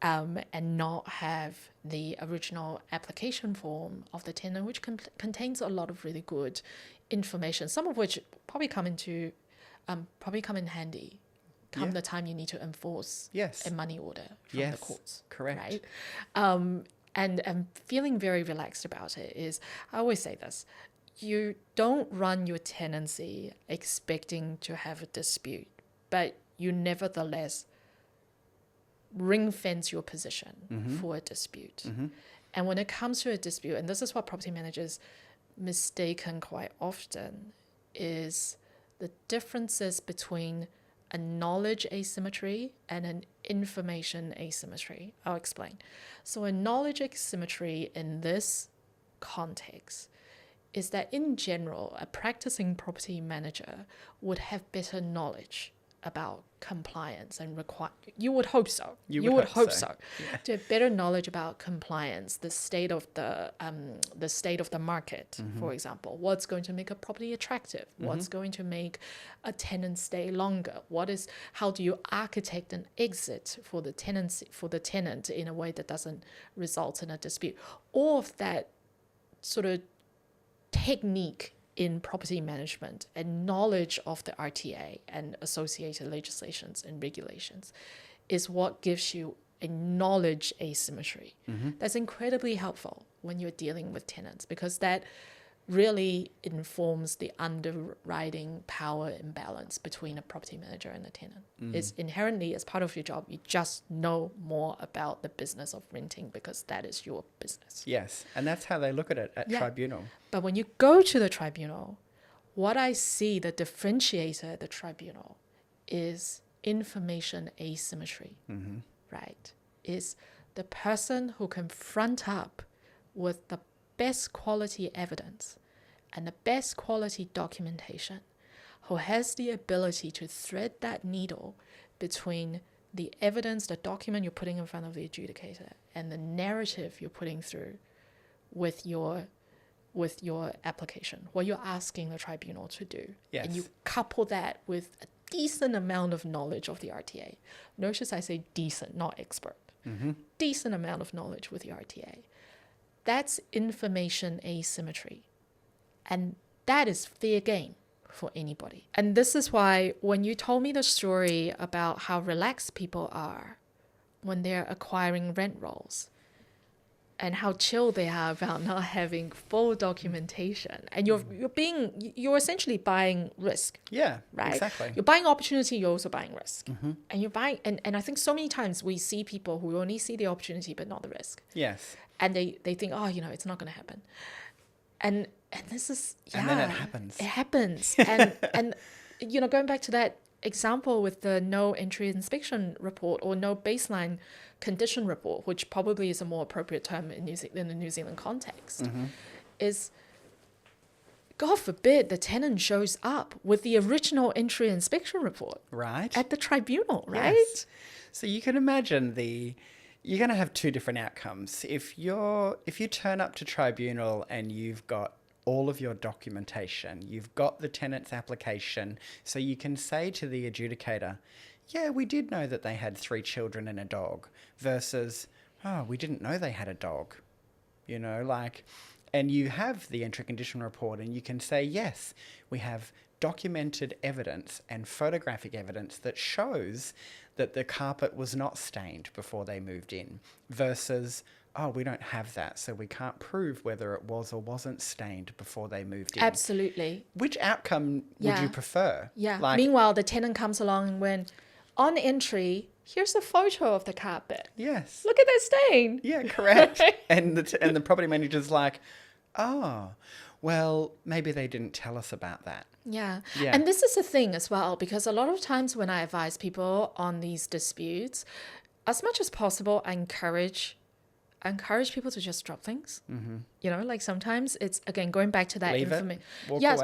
and not have the original application form of the tenant, which contains a lot of really good information, some of which probably come in handy come the time you need to enforce a money order from the courts. Correct. Right? And feeling very relaxed about it is, I always say this, you don't run your tenancy expecting to have a dispute, but you nevertheless ring fence your position for a dispute. And when it comes to a dispute, and this is what property managers mistaken quite often, is the differences between a knowledge asymmetry and an information asymmetry. I'll explain. So a knowledge asymmetry in this context is that in general, a practicing property manager would have better knowledge about compliance and you would hope so. You would hope so. Yeah. To have better knowledge about compliance, the state of the market, for example, what's going to make a property attractive, what's going to make a tenant stay longer, how do you architect an exit for the tenant in a way that doesn't result in a dispute. All of that sort of technique in property management and knowledge of the RTA and associated legislations and regulations is what gives you a knowledge asymmetry. That's incredibly helpful when you're dealing with tenants, because that really informs the underwriting power imbalance between a property manager and a tenant. It's inherently, as part of your job, you just know more about the business of renting because that is your business. Yes, and that's how they look at it at tribunal. But when you go to the tribunal, what I see, the differentiator at the tribunal, is information asymmetry, right? Is the person who can front up with the best quality evidence and the best quality documentation, who has the ability to thread that needle between the evidence, the document you're putting in front of the adjudicator, and the narrative you're putting through with your application, what you're asking the tribunal to do. Yes. And you couple that with a decent amount of knowledge of the RTA. Notice I say decent, not expert. Decent amount of knowledge with the RTA. That's information asymmetry. And that is fair game for anybody. And this is why when you told me the story about how relaxed people are when they're acquiring rent rolls and how chill they are about not having full documentation, and you're essentially buying risk. Yeah, right? exactly. You're buying opportunity, you're also buying risk. And you're buying, and I think so many times we see people who only see the opportunity but not the risk. Yes. And they think, it's not going to happen. And this is, And then it happens. It happens. And going back to that example with the no entry inspection report or no baseline condition report, which probably is a more appropriate term in the New Zealand context, is, God forbid, the tenant shows up with the original entry inspection report. Right. At the tribunal, right? Yes. So you can imagine you're going to have two different outcomes. If you turn up to tribunal and you've got all of your documentation, you've got the tenant's application, so you can say to the adjudicator, yeah, we did know that they had 3 children and a dog, versus, oh, we didn't know they had a dog, and you have the entry condition report and you can say, yes, we have documented evidence and photographic evidence that shows that the carpet was not stained before they moved in, versus, oh, we don't have that, so we can't prove whether it was or wasn't stained before they moved in. Absolutely. Which outcome would you prefer? Yeah. Meanwhile, the tenant comes along and when on entry, here's a photo of the carpet. Yes. Look at that stain. Yeah, correct. and the property manager's like, oh, well, maybe they didn't tell us about that. Yeah. And this is a thing as well, because a lot of times when I advise people on these disputes, as much as possible, I encourage people to just drop things. Sometimes it's, again, going back to that information.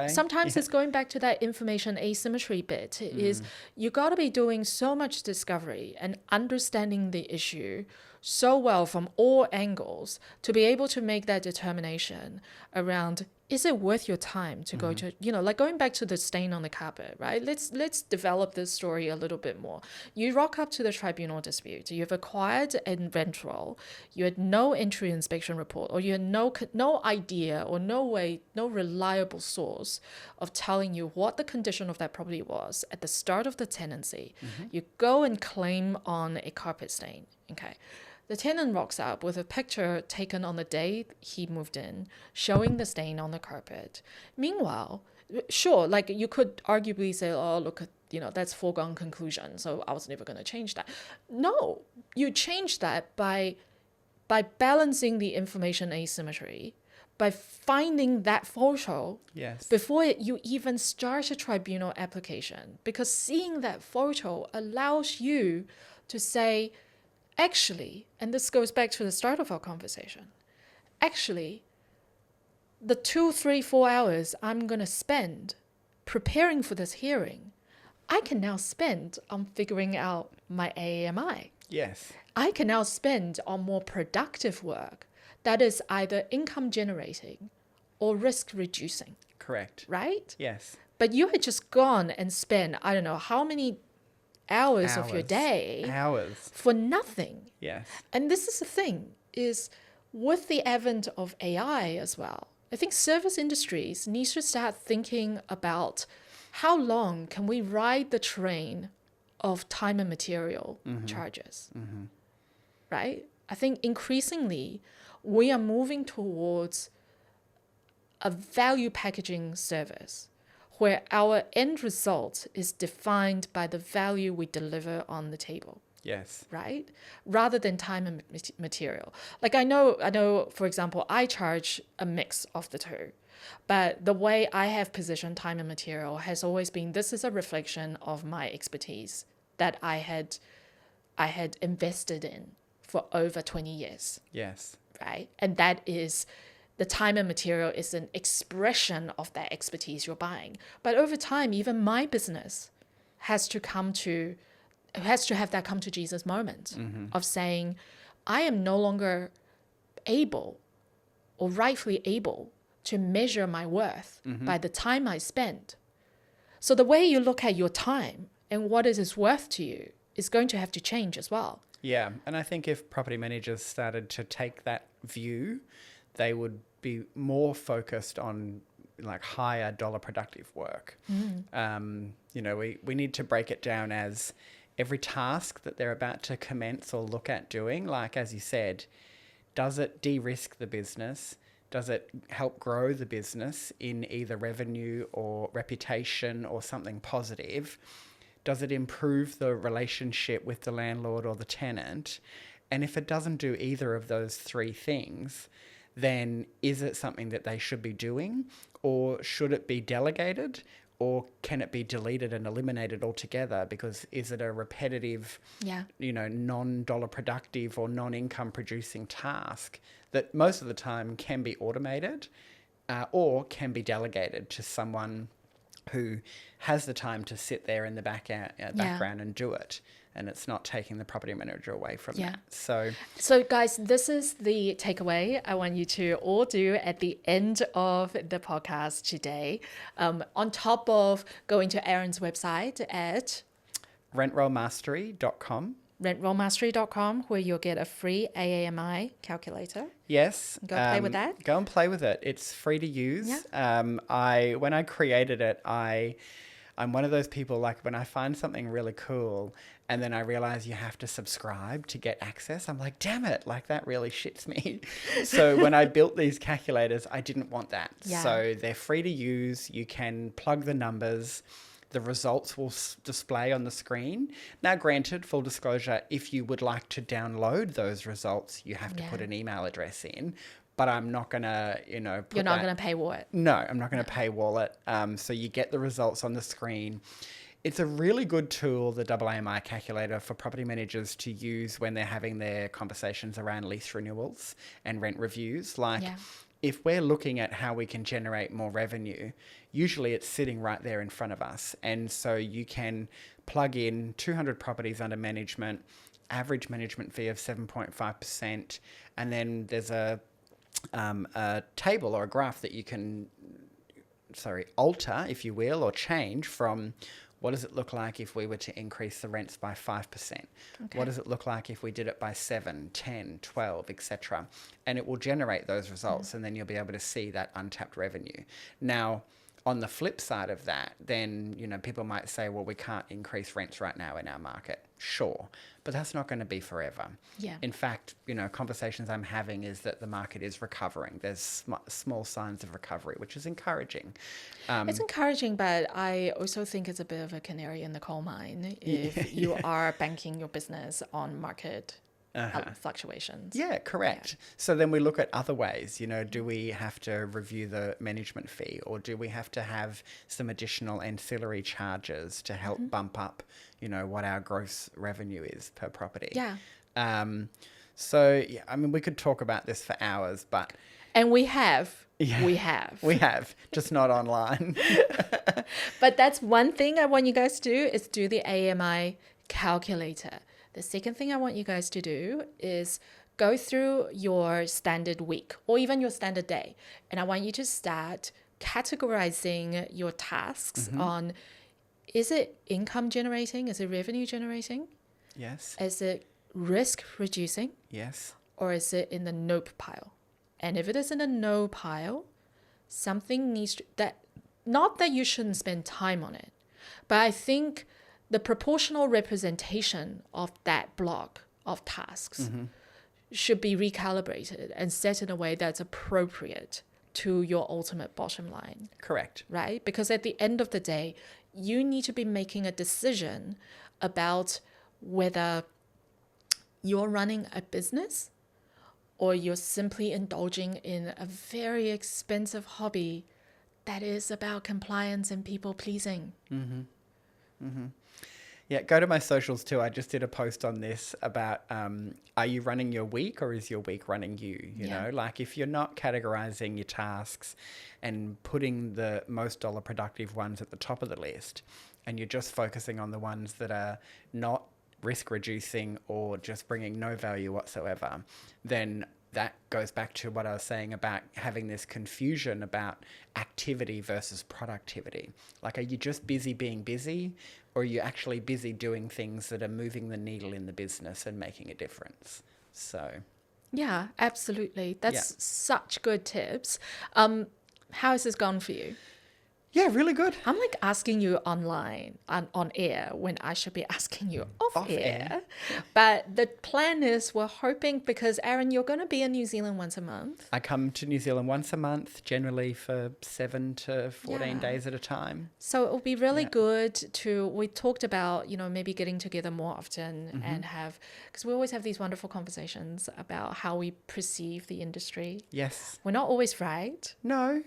Sometimes it's going back to that information asymmetry bit. Is you got to be doing so much discovery and understanding the issue so well from all angles to be able to make that determination around, is it worth your time to go to, going back to the stain on the carpet, right? Let's develop this story a little bit more. You rock up to the tribunal dispute. You've acquired a rent roll. You had no entry inspection report, or you had no idea or no reliable source of telling you what the condition of that property was at the start of the tenancy. You go and claim on a carpet stain. Okay. The tenant rocks up with a picture taken on the day he moved in, showing the stain on the carpet. Meanwhile, sure, you could arguably say, oh, look, that's foregone conclusion, so I was never going to change that. No, you change that by balancing the information asymmetry, by finding that photo Yes. before you even start a tribunal application, because seeing that photo allows you to say, actually, and this goes back to the start of our conversation, actually, the 2, 3, 4 hours I'm going to spend preparing for this hearing, I can now spend on figuring out my AAMI. Yes. I can now spend on more productive work that is either income generating or risk reducing, Correct. right? Yes. But you had just gone and spent, I don't know, how many hours of your day Hours. for nothing. Yes. And this is the thing, is with the advent of AI as well, I think service industries need to start thinking about how long can we ride the train of time and material charges, right? I think increasingly we are moving towards a value packaging service where our end result is defined by the value we deliver on the table. Yes. Right? Rather than time and material. Like I know, for example, I charge a mix of the two, but the way I have positioned time and material has always been, this is a reflection of my expertise that I had invested in for over 20 years. Yes. Right? And that is, the time and material is an expression of that expertise you're buying. But over time, even my business has to have that come to Jesus moment of saying, I am no longer able or rightfully able to measure my worth by the time I spend. So the way you look at your time and what it is worth to you is going to have to change as well. Yeah. And I think if property managers started to take that view, they would be more focused on like higher dollar productive work. We need to break it down as every task that they're about to commence or look at doing, like as you said, does it de-risk the business? Does it help grow the business in either revenue or reputation or something positive? Does it improve the relationship with the landlord or the tenant? And if it doesn't do either of those three things, then is it something that they should be doing, or should it be delegated? Or can it be deleted and eliminated altogether? Because is it a repetitive, non-dollar productive or non-income producing task that most of the time can be automated or can be delegated to someone who has the time to sit there in the background and do it? And it's not taking the property manager away from that. So guys, this is the takeaway I want you to all do at the end of the podcast today. On top of going to Aaron's website at rentrollmastery.com. rentrollmastery.com, where you'll get a free AAMI calculator. Yes. Go play with that. Go and play with it. It's free to use. Yeah. When I created it, I'm one of those people, like when I find something really cool and then I realize you have to subscribe to get access, I'm like, damn it, like that really shits me. So when I built these calculators, I didn't want that. Yeah. So they're free to use. You can plug the numbers. The results will display on the screen. Now, granted, full disclosure, if you would like to download those results, you have to put an email address in. But I'm not going to, You're not going to paywall it. No, I'm not going to paywall it. So you get the results on the screen. It's a really good tool, the AAMI calculator, for property managers to use when they're having their conversations around lease renewals and rent reviews. If we're looking at how we can generate more revenue, usually it's sitting right there in front of us. And so you can plug in 200 properties under management, average management fee of 7.5%. And then there's a table or a graph that you can, alter, if you will, or change from what does it look like if we were to increase the rents by 5%? Okay. What does it look like if we did it by 7, 10, 12, etc.? And it will generate those results, and then you'll be able to see that untapped revenue. Now, on the flip side of that, then, people might say, well, we can't increase rents right now in our market. Sure, but that's not going to be forever. Yeah. In fact, conversations I'm having is that the market is recovering. There's small signs of recovery, which is encouraging. It's encouraging, but I also think it's a bit of a canary in the coal mine if you are banking your business on market fluctuations. Yeah, correct. So then we look at other ways, do we have to review the management fee, or do we have to have some additional ancillary charges to help bump up, what our gross revenue is per property? Yeah. So, we could talk about this for hours, but... And we have. Yeah, we have, just not online. But that's one thing I want you guys to do, is do the AMI calculator. The second thing I want you guys to do is go through your standard week or even your standard day. And I want you to start categorizing your tasks on, is it income generating? Is it revenue generating? Yes. Is it risk reducing? Yes. Or is it in the nope pile? And if it is in the no pile, something needs to, not that you shouldn't spend time on it, but I think the proportional representation of that block of tasks should be recalibrated and set in a way that's appropriate to your ultimate bottom line. Correct. Right? Because at the end of the day, you need to be making a decision about whether you're running a business or you're simply indulging in a very expensive hobby that is about compliance and people pleasing. Yeah, go to my socials too. I just did a post on this about, are you running your week or is your week running you? You know, like if you're not categorizing your tasks and putting the most dollar productive ones at the top of the list, and you're just focusing on the ones that are not risk reducing or just bringing no value whatsoever, then that goes back to what I was saying about having this confusion about activity versus productivity. Like, are you just busy being busy, or are you actually busy doing things that are moving the needle in the business and making a difference? So, yeah, absolutely. That's such good tips. How has this gone for you? yeah, really good. I'm like asking you online on air when I should be asking you off air. But the plan is, we're hoping, because Aaron, you're going to be in New Zealand once a month. I come to New Zealand once a month, generally for 7 to 14 days at a time. So it will be really good to, we talked about, maybe getting together more often and have, because we always have these wonderful conversations about how we perceive the industry. Yes. We're not always right. No.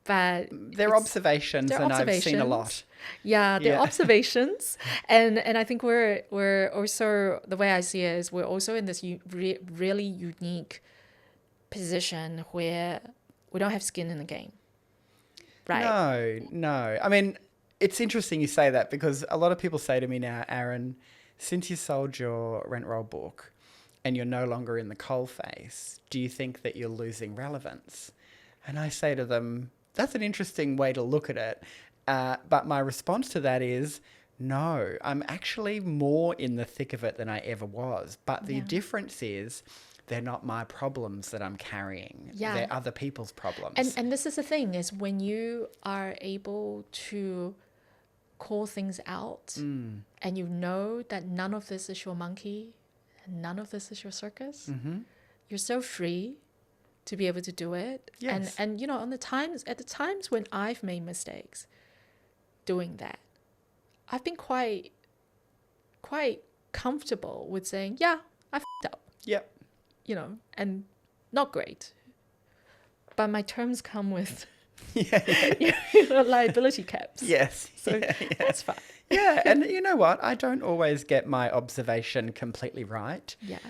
But they're observations, and I've seen a lot. Yeah, they're observations, and I think we're also, the way I see it is, we're also in this really unique position where we don't have skin in the game, right? No. I mean, it's interesting you say that, because a lot of people say to me now, Aaron, since you sold your rent roll book and you're no longer in the coalface, do you think that you're losing relevance? And I say to them, that's an interesting way to look at it. But my response to that is, no, I'm actually more in the thick of it than I ever was. But the difference is, they're not my problems that I'm carrying. Yeah. They're other people's problems. And this is the thing, is when you are able to call things out and you know that none of this is your monkey and none of this is your circus, you're so free to be able to do it. Yes. And at the times when I've made mistakes doing that, I've been quite comfortable with saying, yeah, I f***ed up. Yep. And not great. But my terms come with liability caps. Yes. So that's fine. Yeah, and you know what? I don't always get my observation completely right. Yeah.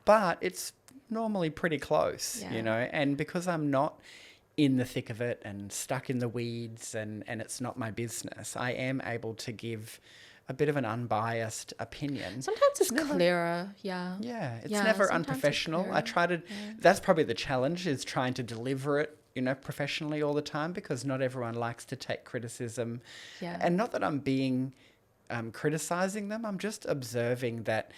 But it's normally pretty close, and because I'm not in the thick of it and stuck in the weeds and it's not my business, I am able to give a bit of an unbiased opinion. Sometimes it's clearer, Yeah, it's never unprofessional. I try to, that's probably the challenge, is trying to deliver it, professionally all the time, because not everyone likes to take criticism. Yeah. And not that I'm being, criticizing them, I'm just observing that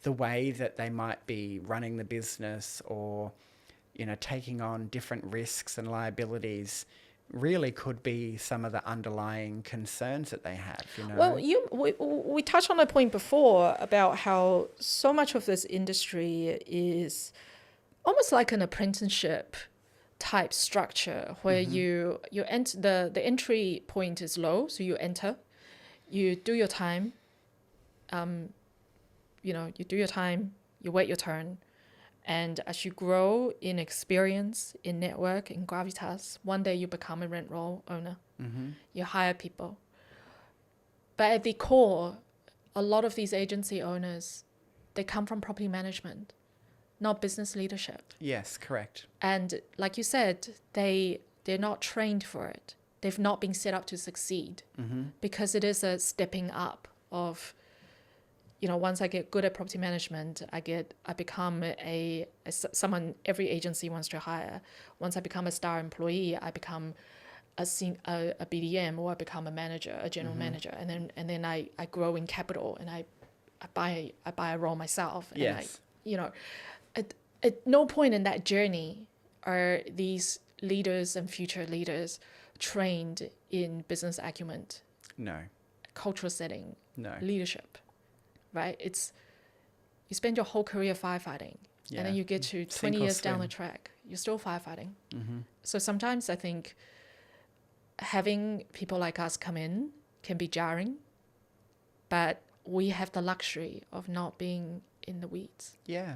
the way that they might be running the business or, taking on different risks and liabilities really could be some of the underlying concerns that they have, Well, we touched on a point before about how so much of this industry is almost like an apprenticeship type structure where you enter, the entry point is low, so you enter, you do your time, you do your time, you wait your turn. And as you grow in experience, in network, in gravitas, one day you become a rent roll owner. You hire people. But at the core, a lot of these agency owners, they come from property management, not business leadership. Yes, correct. And like you said, they're not trained for it. They've not been set up to succeed because it is a stepping up of, once I get good at property management, I become someone every agency wants to hire. Once I become a star employee, I become a BDM, or I become a manager, a general manager, and then I grow in capital, and I buy a role myself. And yes. At no point in that journey are these leaders and future leaders trained in business acumen, No. cultural setting, No. leadership, right? It's you spend your whole career firefighting, and then you get to 20 years down the track, you're still firefighting. So sometimes I think having people like us come in can be jarring, but we have the luxury of not being in the weeds. Yeah.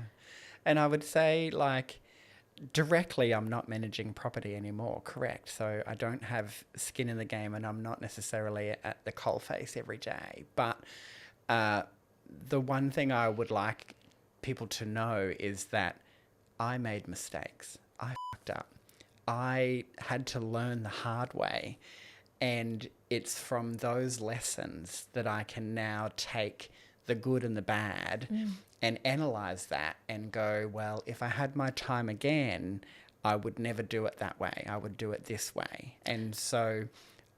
And I would say, directly, I'm not managing property anymore, correct? So I don't have skin in the game, and I'm not necessarily at the coalface every day. But the one thing I would like people to know is that I made mistakes. I fucked up. I had to learn the hard way. And it's from those lessons that I can now take the good and the bad and analyze that and go, well, if I had my time again, I would never do it that way. I would do it this way. And so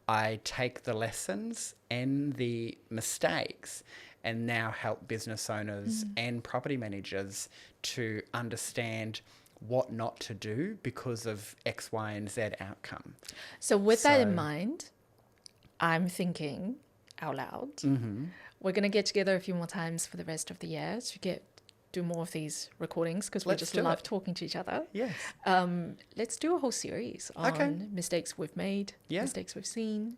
I take the lessons and the mistakes and now help business owners and property managers to understand what not to do because of X, Y, and Z outcome. So with that in mind, I'm thinking out loud. We're going to get together a few more times for the rest of the year to do more of these recordings because we just love talking to each other. Yes. Let's do a whole series on mistakes we've made, mistakes we've seen.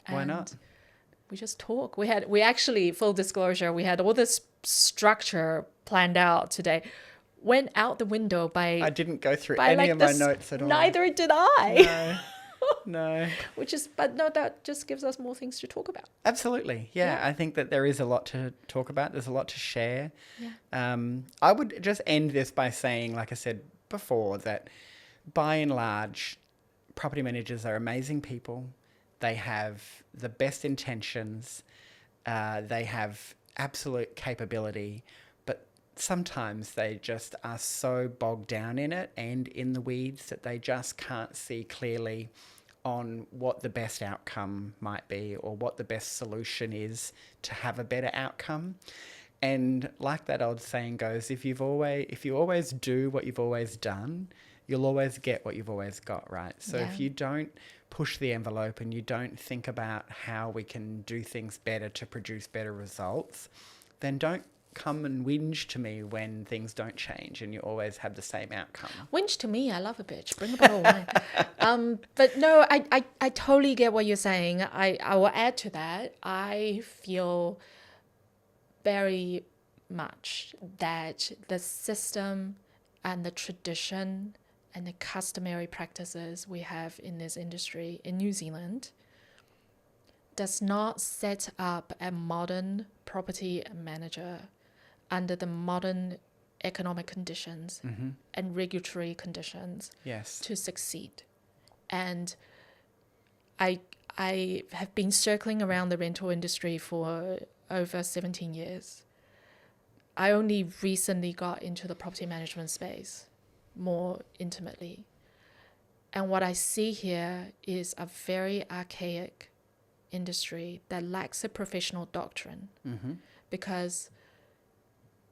Why not? We just talk. We actually, full disclosure, we had all this structure planned out today. Went out the window I didn't go through any of my notes at all. Neither did I. No. That just gives us more things to talk about. Absolutely. Yeah. I think that there is a lot to talk about. There's a lot to share. Yeah. I would just end this by saying, like I said before, that by and large, property managers are amazing people. They have the best intentions. They have absolute capability. But sometimes they just are so bogged down in it and in the weeds that they just can't see clearly on what the best outcome might be or what the best solution is to have a better outcome. And like that old saying goes, if you always do what you've always done, you'll always get what you've always got, right? So if you don't push the envelope and you don't think about how we can do things better to produce better results, then don't come and whinge to me when things don't change and you always have the same outcome. Whinge to me, I love a bitch. Bring a bottle of wine. But no, I totally get what you're saying. I will add to that. I feel very much that the system and the tradition and the customary practices we have in this industry in New Zealand does not set up a modern property manager under the modern economic conditions and regulatory conditions to succeed. And I have been circling around the rental industry for over 17 years. I only recently got into the property management space more intimately. And what I see here is a very archaic industry that lacks a professional doctrine because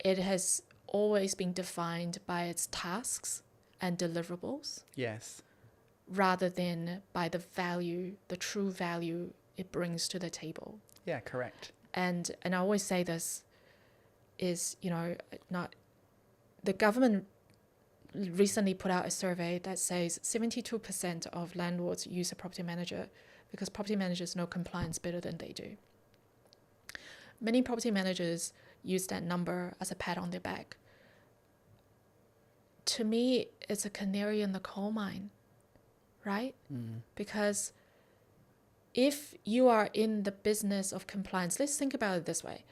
it has always been defined by its tasks and deliverables. Yes. Rather than by the value, the true value it brings to the table. Yeah, correct. And I always say this is, the government recently put out a survey that says 72% of landlords use a property manager because property managers know compliance better than they do. Many property managers use that number as a pat on their back, to me, it's a canary in the coal mine, right? Because if you are in the business of compliance, let's think about it this way.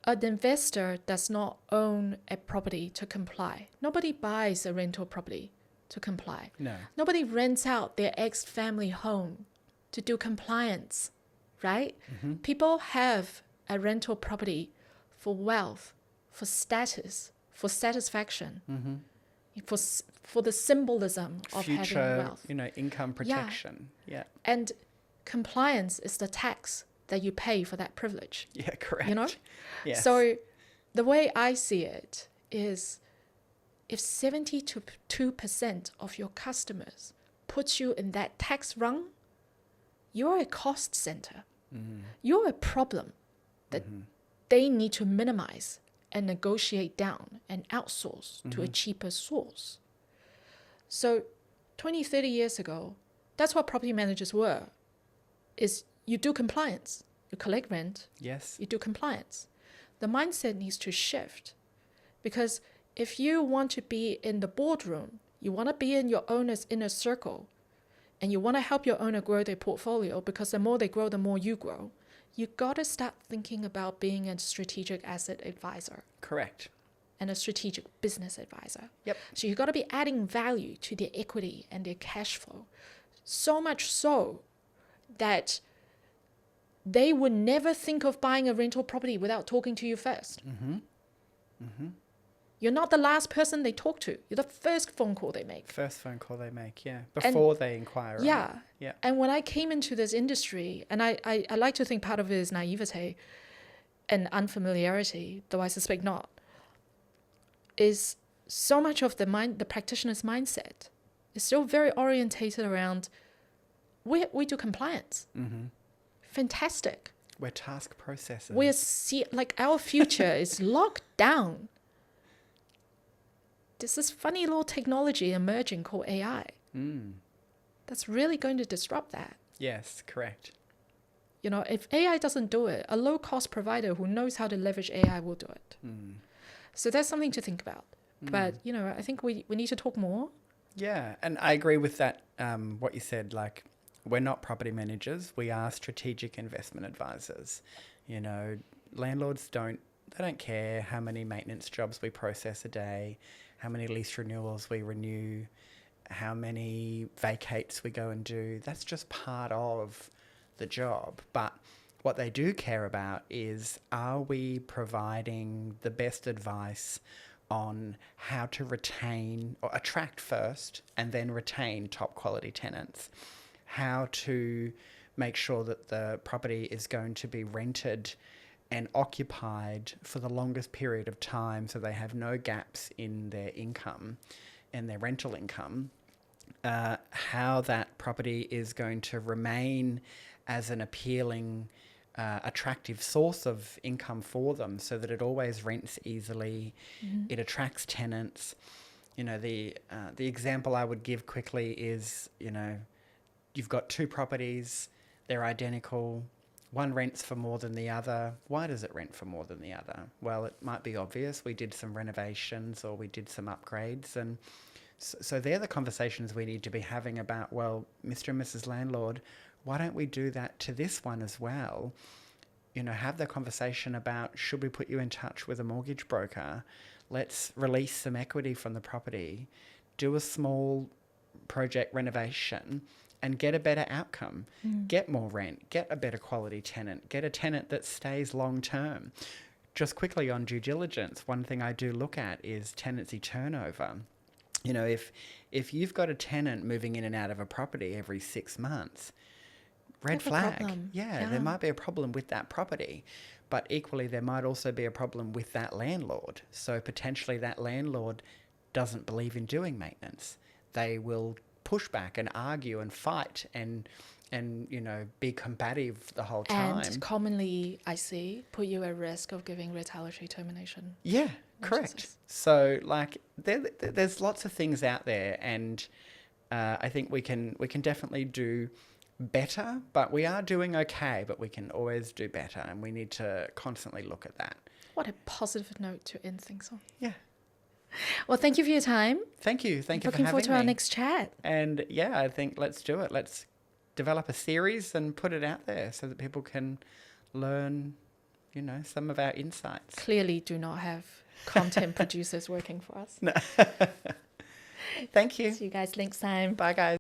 An investor does not own a property to comply. Nobody buys a rental property to comply. No. Nobody rents out their ex-family home to do compliance, right? People have a rental property for wealth, for status, for satisfaction, for the symbolism of Future, having wealth. income protection. Yeah. And compliance is the tax that you pay for that privilege. Yeah, correct. Yes. So the way I see it is, if 72% of your customers puts you in that tax rung, you're a cost center. You're a problem that they need to minimize and negotiate down and outsource to a cheaper source. So 20, 30 years ago, that's what property managers were, is you do compliance. You collect rent. Yes. You do compliance. The mindset needs to shift, because if you want to be in the boardroom, you want to be in your owner's inner circle, and you want to help your owner grow their portfolio, because the more they grow, the more you grow, you got to start thinking about being a strategic asset advisor. Correct. And a strategic business advisor. Yep. So you got to be adding value to their equity and their cash flow. So much so that they would never think of buying a rental property without talking to you first. You're not the last person they talk to. You're the first phone call they make. First phone call they make, yeah. Before they inquire. Yeah. Yeah. And when I came into this industry, and I like to think part of it is naivete and unfamiliarity, though I suspect not, is so much of the practitioner's mindset is still very orientated around, we do compliance. Fantastic. We're task processors. Our future is locked down. There's this funny little technology emerging called AI. That's really going to disrupt that. Yes, correct. If AI doesn't do it, a low-cost provider who knows how to leverage AI will do it. So that's something to think about. But, I think we need to talk more. Yeah, and I agree with that, what you said, like, we're not property managers. We are strategic investment advisors. Landlords don't care how many maintenance jobs we process a day, how many lease renewals we renew, how many vacates we go and do. That's just part of the job. But what they do care about is, are we providing the best advice on how to retain or attract first and then retain top quality tenants? How to make sure that the property is going to be rented and occupied for the longest period of time, so they have no gaps in their income and their rental income. How that property is going to remain as an appealing, attractive source of income for them, so that it always rents easily, it attracts tenants. The example I would give quickly is, you've got two properties, they're identical. One rents for more than the other. Why does it rent for more than the other? Well, it might be obvious. We did some renovations or we did some upgrades. And so they're the conversations we need to be having about, well, Mr. and Mrs. Landlord, why don't we do that to this one as well? Have the conversation about, should we put you in touch with a mortgage broker? Let's release some equity from the property, do a small project renovation, and get a better outcome, get more rent, get a better quality tenant, get a tenant that stays long term. Just quickly on due diligence, one thing I do look at is tenancy turnover. If you've got a tenant moving in and out of a property every 6 months, red flag. Yeah, there might be a problem with that property. But equally, there might also be a problem with that landlord. So potentially that landlord doesn't believe in doing maintenance. They will push back and argue and fight and be combative the whole time. And commonly, I see, put you at risk of giving retaliatory termination. Yeah, correct. So there's lots of things out there, and I think we can definitely do better, but we are doing okay, but we can always do better, and we need to constantly look at that. What a positive note to end things on. Yeah. Well, thank you for your time. Thank you. Thank you for Looking having forward to me. our next chat. And yeah, I think let's do it. Let's develop a series and put it out there so that people can learn, some of our insights. Clearly do not have content producers working for us. No. Thank you. See you guys next time. Bye, guys.